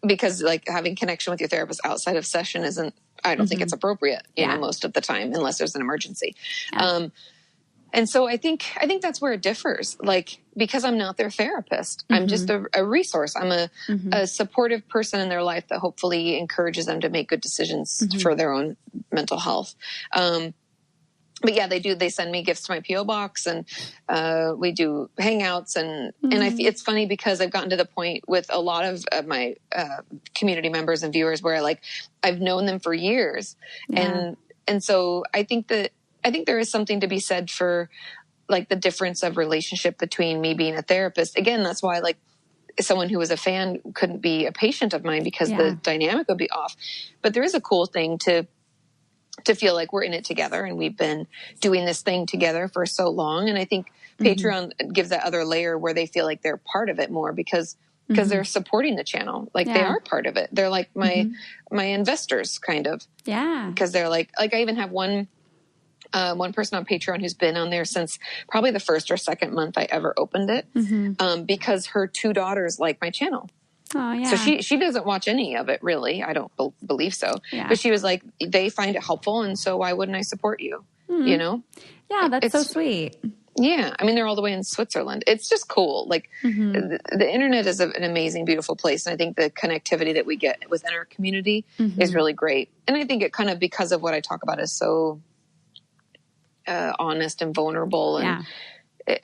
B: Because like having connection with your therapist outside of session I don't think it's appropriate, you know, most of the time, unless there's an emergency. Yeah. And so I think that's where it differs. Like, because I'm not their therapist, I'm just a resource. I'm a supportive person in their life that hopefully encourages them to make good decisions for their own mental health. But yeah, they send me gifts to my PO box, and we do hangouts, and it's funny because I've gotten to the point with a lot of my community members and viewers where like I've known them for years, and so I think there is something to be said for like the difference of relationship between me being a therapist. Again, that's why like someone who was a fan couldn't be a patient of mine, because the dynamic would be off. But there is a cool thing to feel like we're in it together, and we've been doing this thing together for so long. And I think Patreon gives that other layer where they feel like they're part of it more, because they're supporting the channel. Like they are part of it. They're like my investors kind of. Yeah. Because they're like I even have one person on Patreon who's been on there since probably the first or second month I ever opened it, because her 2 daughters like my channel. Oh, yeah. So she doesn't watch any of it, really. I don't believe so. Yeah. But she was like, they find it helpful, and so why wouldn't I support you? You know? Yeah,
A: that's so sweet.
B: Yeah. I mean, they're all the way in Switzerland. It's just cool. Like, the internet is an amazing, beautiful place. And I think the connectivity that we get within our community is really great. And I think it kind of, because of what I talk about, is so honest and vulnerable. And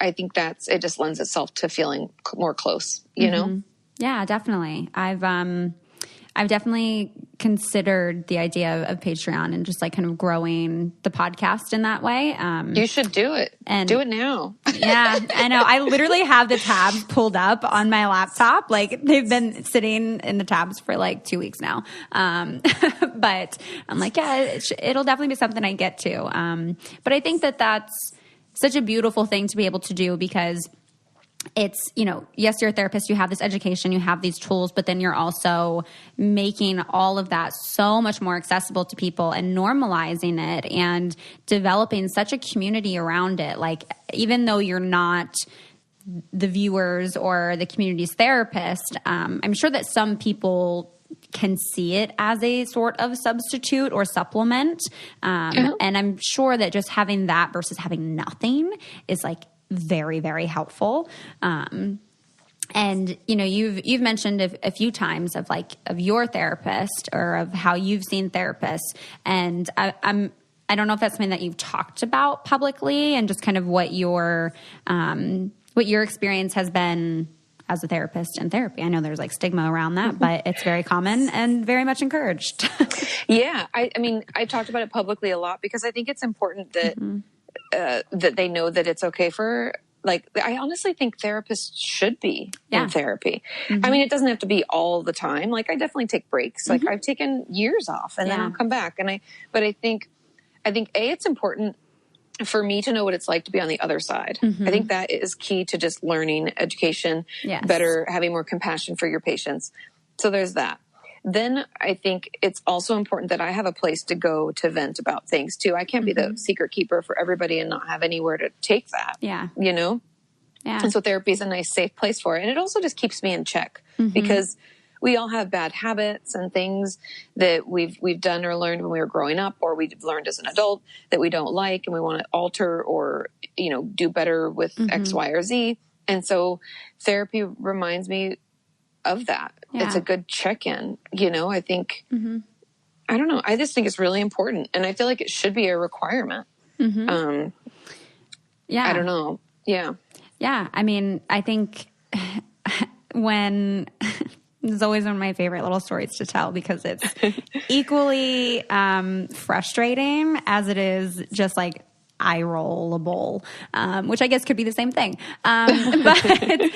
B: I think it just lends itself to feeling more close, you know?
A: Yeah, definitely. I've definitely considered the idea of Patreon and just like kind of growing the podcast in that way.
B: You should do it. And do it now.
A: Yeah, I know. I literally have the tabs pulled up on my laptop. Like they've been sitting in the tabs for like 2 weeks now. But I'm like, yeah, it'll definitely be something I get to. But I think that that's such a beautiful thing to be able to do because it's, you know, yes, you're a therapist, you have this education, you have these tools, but then you're also making all of that so much more accessible to people and normalizing it and developing such a community around it. Like, even though you're not the viewers or the community's therapist, I'm sure that some people can see it as a sort of substitute or supplement. And I'm sure that just having that versus having nothing is like very, very helpful. And, you know, you've mentioned a few times of your therapist or of how you've seen therapists. And I don't know if that's something that you've talked about publicly and just kind of what your experience has been as a therapist in therapy. I know there's like stigma around that, but it's very common and very much encouraged.
B: Yeah. I mean, I talked about it publicly a lot because I think it's important that, that they know that it's okay for, like, I honestly think therapists should be in therapy. I mean, it doesn't have to be all the time. Like, I definitely take breaks. Like, I've taken years off and then I'll come back. But I think it's important for me to know what it's like to be on the other side. I think that is key to just learning, education, better, having more compassion for your patients. So there's that. Then I think it's also important that I have a place to go to vent about things too. I can't be the secret keeper for everybody and not have anywhere to take that. Yeah. You know? Yeah. And so therapy is a nice, safe place for it. And it also just keeps me in check because we all have bad habits and things that we've done or learned when we were growing up, or we've learned as an adult that we don't like and we want to alter or, you know, do better with X, Y, or Z. And so therapy reminds me of that. Yeah. It's a good check-in, you know. I think, I don't know. I just think it's really important. And I feel like it should be a requirement. I don't know. Yeah.
A: Yeah. I mean, I think when it's always one of my favorite little stories to tell because it's equally frustrating as it is just like eye-rollable, which I guess could be the same thing. But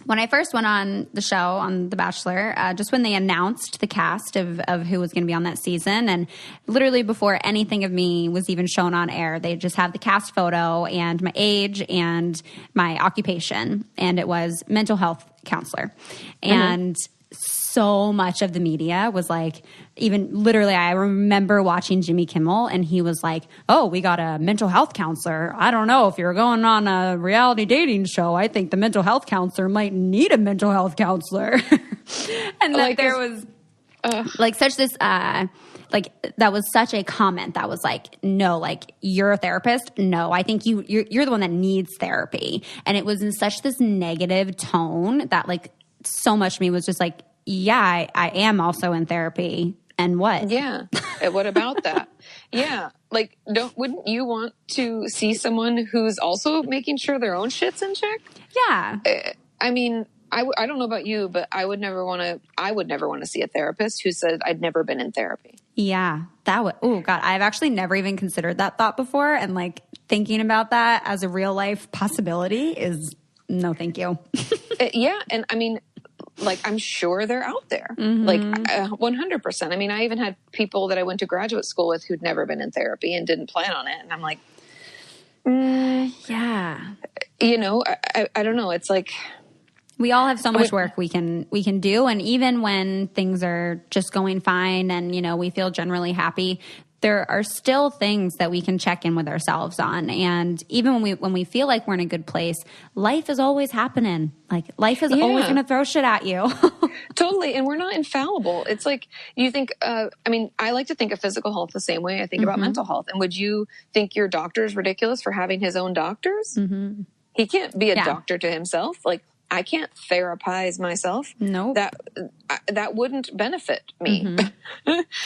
A: when I first went on the show on The Bachelor, just when they announced the cast of who was going to be on that season, and literally before anything of me was even shown on air, they just had the cast photo and my age and my occupation, and it was mental health counselor. And so much of the media was like, even literally, I remember watching Jimmy Kimmel and he was like, oh, we got a mental health counselor. I don't know if you're going on a reality dating show. I think the mental health counselor might need a mental health counselor. And that there was like such this, like that was such a comment that was like, no, like you're a therapist. No, I think you're the one that needs therapy. And it was in such this negative tone that like so much of me was just like, yeah, I am also in therapy. And what? Yeah.
B: What about that? Yeah. Like, wouldn't you want to see someone who's also making sure their own shit's in check?
A: Yeah.
B: I mean, I don't know about you, but I would never want to see a therapist who said I'd never been in therapy.
A: Yeah. Oh God, I've actually never even considered that thought before. And like thinking about that as a real life possibility is no, thank you.
B: Yeah. And I mean, like, I'm sure they're out there, like 100%. I mean, I even had people that I went to graduate school with who'd never been in therapy and didn't plan on it. And I'm like,
A: yeah,
B: you know, I don't know. It's like,
A: we all have so much work we can do. And even when things are just going fine and, you know, we feel generally happy, there are still things that we can check in with ourselves on. And even when we feel like we're in a good place, life is always happening. Like life is always going to throw shit at you.
B: Totally. And we're not infallible. It's like, you think, I mean, I like to think of physical health the same way I think about mental health. And would you think your doctor is ridiculous for having his own doctors? He can't be a doctor to himself. Like, I can't therapize myself.
A: No,
B: that wouldn't benefit me.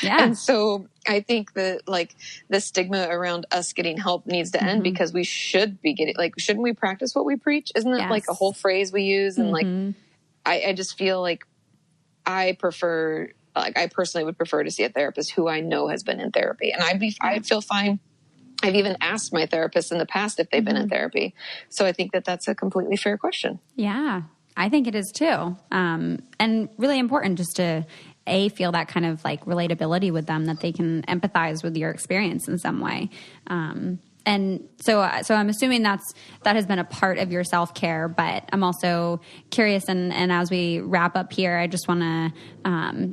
B: And so I think that like the stigma around us getting help needs to end because we should be getting, like, shouldn't we practice what we preach? Isn't that like a whole phrase we use? And like, I just feel like I personally would prefer to see a therapist who I know has been in therapy. And I'd feel fine. I've even asked my therapist in the past if they've been in therapy. So I think that that's a completely fair question.
A: Yeah, I think it is too. And really important just to feel that kind of like relatability with them, that they can empathize with your experience in some way. And so I'm assuming that has been a part of your self-care, but I'm also curious, and as we wrap up here, I just want to,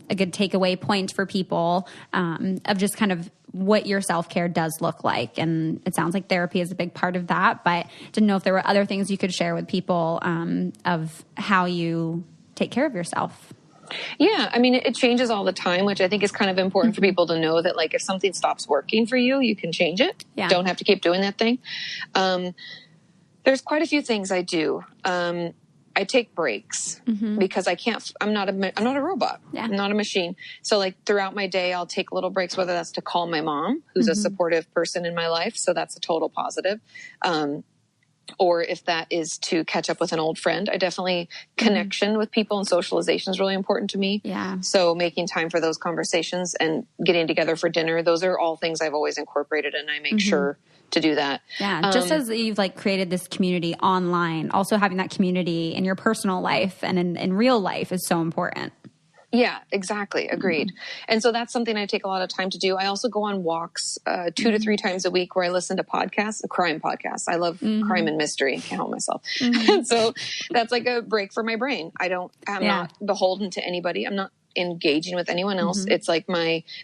A: a good takeaway point for people, of just kind of what your self-care does look like. And it sounds like therapy is a big part of that, but didn't know if there were other things you could share with people, of how you take care of yourself.
B: Yeah. I mean, it changes all the time, which I think is kind of important for people to know that, like, if something stops working for you, you can change it.
A: Yeah.
B: Don't have to keep doing that thing. There's quite a few things I do. I take breaks because I'm not a robot. Yeah. I'm not a machine. So like throughout my day, I'll take little breaks, whether that's to call my mom, who's a supportive person in my life. So that's a total positive. Or if that is to catch up with an old friend. I definitely connection with people and socialization is really important to me.
A: Yeah.
B: So making time for those conversations and getting together for dinner, those are all things I've always incorporated, and I make sure to do that.
A: Yeah. Just as you've like created this community online, also having that community in your personal life and in real life is so important.
B: Yeah, exactly. Agreed. And so that's something I take a lot of time to do. I also go on walks 2 to 3 times a week where I listen to podcasts, crime podcasts. I love crime and mystery. Can't help myself. And so that's like a break for my brain. I'm not beholden to anybody. I'm not engaging with anyone else. It's like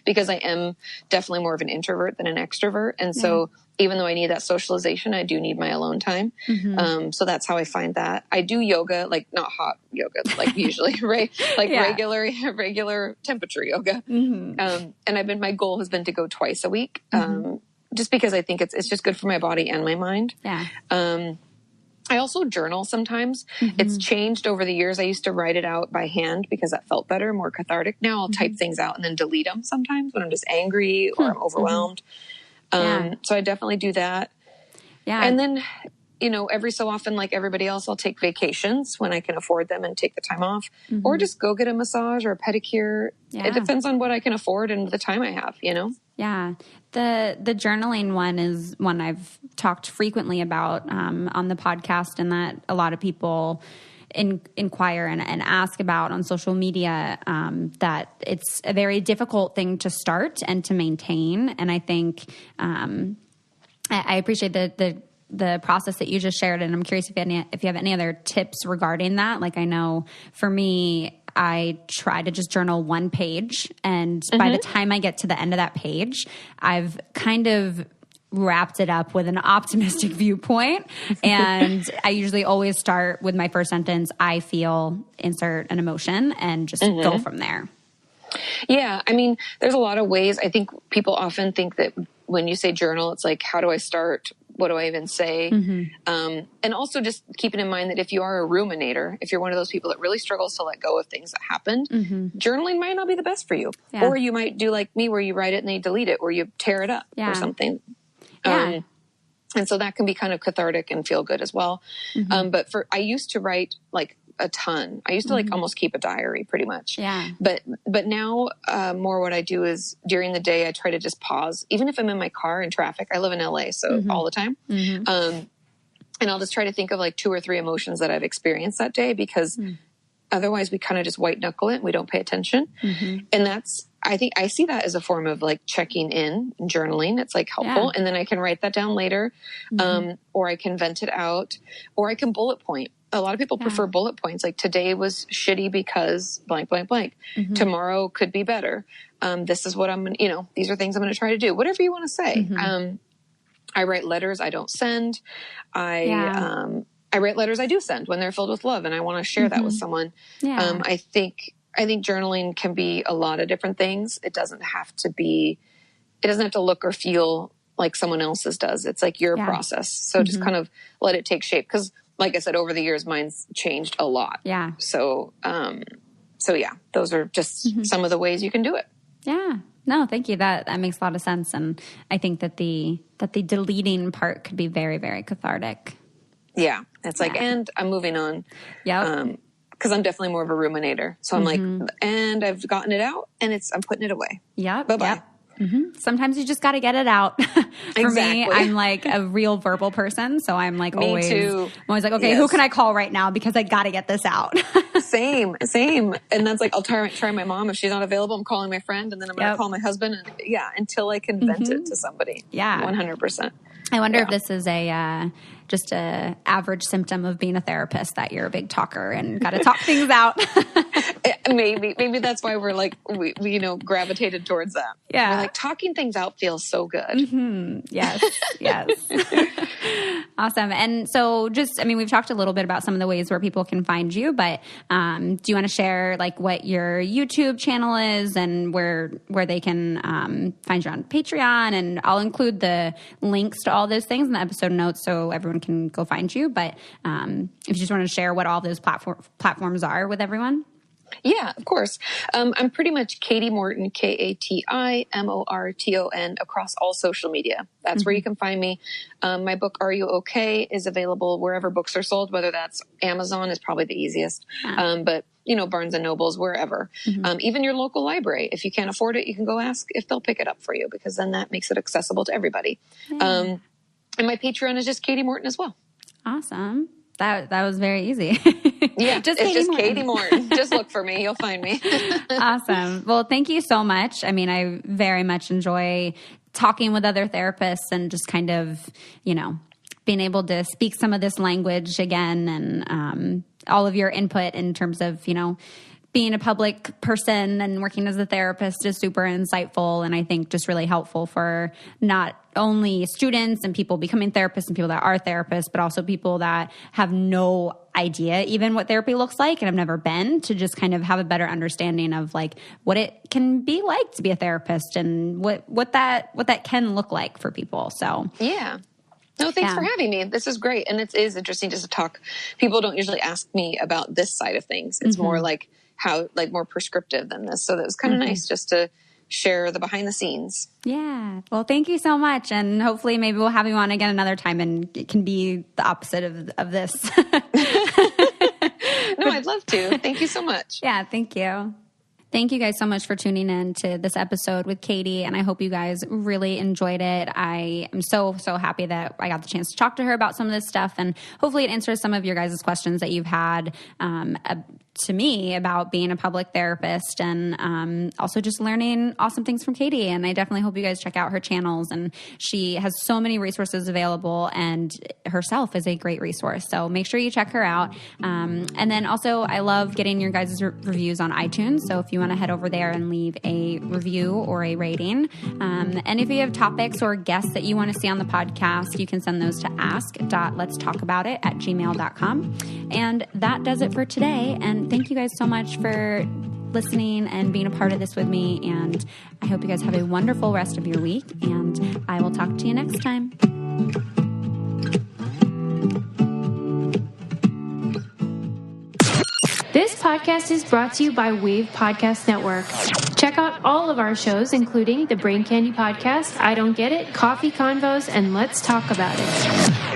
B: because I am definitely more of an introvert than an extrovert. And so even though I need that socialization, I do need my alone time. So that's how I find that. I do yoga, like not hot yoga, like usually, right? Like regular temperature yoga. And my goal has been to go twice a week. Just because I think it's just good for my body and my mind.
A: Yeah.
B: I also journal sometimes. It's changed over the years. I used to write it out by hand because that felt better, more cathartic. Now I'll type things out and then delete them sometimes when I'm just angry or I'm overwhelmed. So I definitely do that. Yeah. And then, every so often, like everybody else, I'll take vacations when I can afford them and take the time off, or just go get a massage or a pedicure. Yeah. It depends on what I can afford and the time I have,
A: Yeah. The journaling one is one I've talked frequently about on the podcast, and that a lot of people inquire and ask about on social media, that it's a very difficult thing to start and to maintain. And I think I appreciate the process that you just shared, and I'm curious if you have any other tips regarding that. Like, I know for me, I try to just journal one page, and by the time I get to the end of that page, I've kind of wrapped it up with an optimistic viewpoint. And I usually always start with my first sentence, I feel, insert an emotion, and just go from there.
B: Yeah. I mean, there's a lot of ways. I think people often think that when you say journal, it's like, how do I start? What do I even say? And also just keeping in mind that if you are a ruminator, if you're one of those people that really struggles to let go of things that happened, journaling might not be the best for you. Yeah. Or you might do like me, where you write it and then you delete it, or you tear it up or something. And so that can be kind of cathartic and feel good as well. But I used to write like a ton. I used to like almost keep a diary pretty much. Yeah. But now more what I do is during the day, I try to just pause, even if I'm in my car in traffic. I live in LA, so all the time. And I'll just try to think of like 2 or 3 emotions that I've experienced that day, because otherwise we kind of just white knuckle it and we don't pay attention. And I think I see that as a form of like checking in and journaling. It's like helpful. And then I can write that down later. Or I can vent it out, or I can bullet point. A lot of people prefer bullet points. Like, today was shitty because blank, blank, blank. Tomorrow could be better. This is what these are things I'm going to try to do. Whatever you want to say. I write letters I don't send. I write letters I do send when they're filled with love, and I want to share that with someone. Yeah. I think journaling can be a lot of different things. It doesn't have to look or feel like someone else's does. It's like your process. So just kind of let it take shape. 'Cause like I said, over the years, mine's changed a lot. Yeah. So yeah, those are just some of the ways you can do it.
A: Yeah. No, thank you. That makes a lot of sense. And I think that the deleting part could be very, very cathartic.
B: Yeah. It's like, and I'm moving on.
A: Yeah.
B: Cause I'm definitely more of a ruminator. So I'm like, and I've gotten it out and I'm putting it away.
A: Yep.
B: Bye-bye.
A: Yep. Sometimes you just got to get it out. For me, I'm like a real verbal person. So I'm like I'm always like, okay, who can I call right now? Because I got to get this out.
B: Same. And that's like, I'll try my mom. If she's not available, I'm calling my friend, and then I'm going to call my husband. And until I can vent it to somebody. Yeah. 100%.
A: I wonder if this is just a average symptom of being a therapist, that you're a big talker and got to talk things out.
B: Maybe that's why we're like, we gravitated towards that.
A: Yeah.
B: We're like, talking things out feels so good.
A: Mm-hmm. Yes. Awesome. And so we've talked a little bit about some of the ways where people can find you, but do you want to share like what your YouTube channel is and where they can find you on Patreon? And I'll include the links to all those things in the episode notes so everyone can go find you. But if you just want to share what all those platforms are with everyone.
B: Yeah, of course. I'm pretty much Kati Morton, KATIMORTON, across all social media. That's where you can find me. My book, Are You Okay?, is available wherever books are sold, whether that's Amazon is probably the easiest. But Barnes and Nobles, wherever. Even your local library. If you can't afford it, you can go ask if they'll pick it up for you, because then that makes it accessible to everybody. Yeah. And my Patreon is just Kati Morton as well.
A: Awesome. That was very easy.
B: Yeah, it's just Kati Morton. Just look for me. You'll find me.
A: Awesome. Well, thank you so much. I mean, I very much enjoy talking with other therapists and just kind of, being able to speak some of this language again, and all of your input in terms of, being a public person and working as a therapist is super insightful, and I think just really helpful for not only students and people becoming therapists and people that are therapists, but also people that have no idea even what therapy looks like and have never been, to just kind of have a better understanding of like what it can be like to be a therapist and what that can look like for people. So
B: yeah. No, thanks for having me. This is great. And it is interesting just to talk. People don't usually ask me about this side of things. It's more like more prescriptive than this. So that was kind of nice just to share the behind the scenes.
A: Yeah. Well, thank you so much. And hopefully maybe we'll have you on again another time and it can be the opposite of this.
B: No, I'd love to. Thank you so much.
A: Yeah. Thank you. Thank you guys so much for tuning in to this episode with Kati, and I hope you guys really enjoyed it. I am so happy that I got the chance to talk to her about some of this stuff, and hopefully it answers some of your guys' questions that you've had to me about being a public therapist, and also just learning awesome things from Kati. And I definitely hope you guys check out her channels, and she has so many resources available, and herself is a great resource. So make sure you check her out. And then also I love getting your guys' reviews on iTunes. So if you want to head over there and leave a review or a rating. And if you have topics or guests that you want to see on the podcast, you can send those to ask.letstalkaboutit@gmail.com. And that does it for today. And thank you guys so much for listening and being a part of this with me. And I hope you guys have a wonderful rest of your week. And I will talk to you next time.
C: This podcast is brought to you by Wave Podcast Network. Check out all of our shows, including the Brain Candy Podcast, I Don't Get It, Coffee Convos, and Let's Talk About It.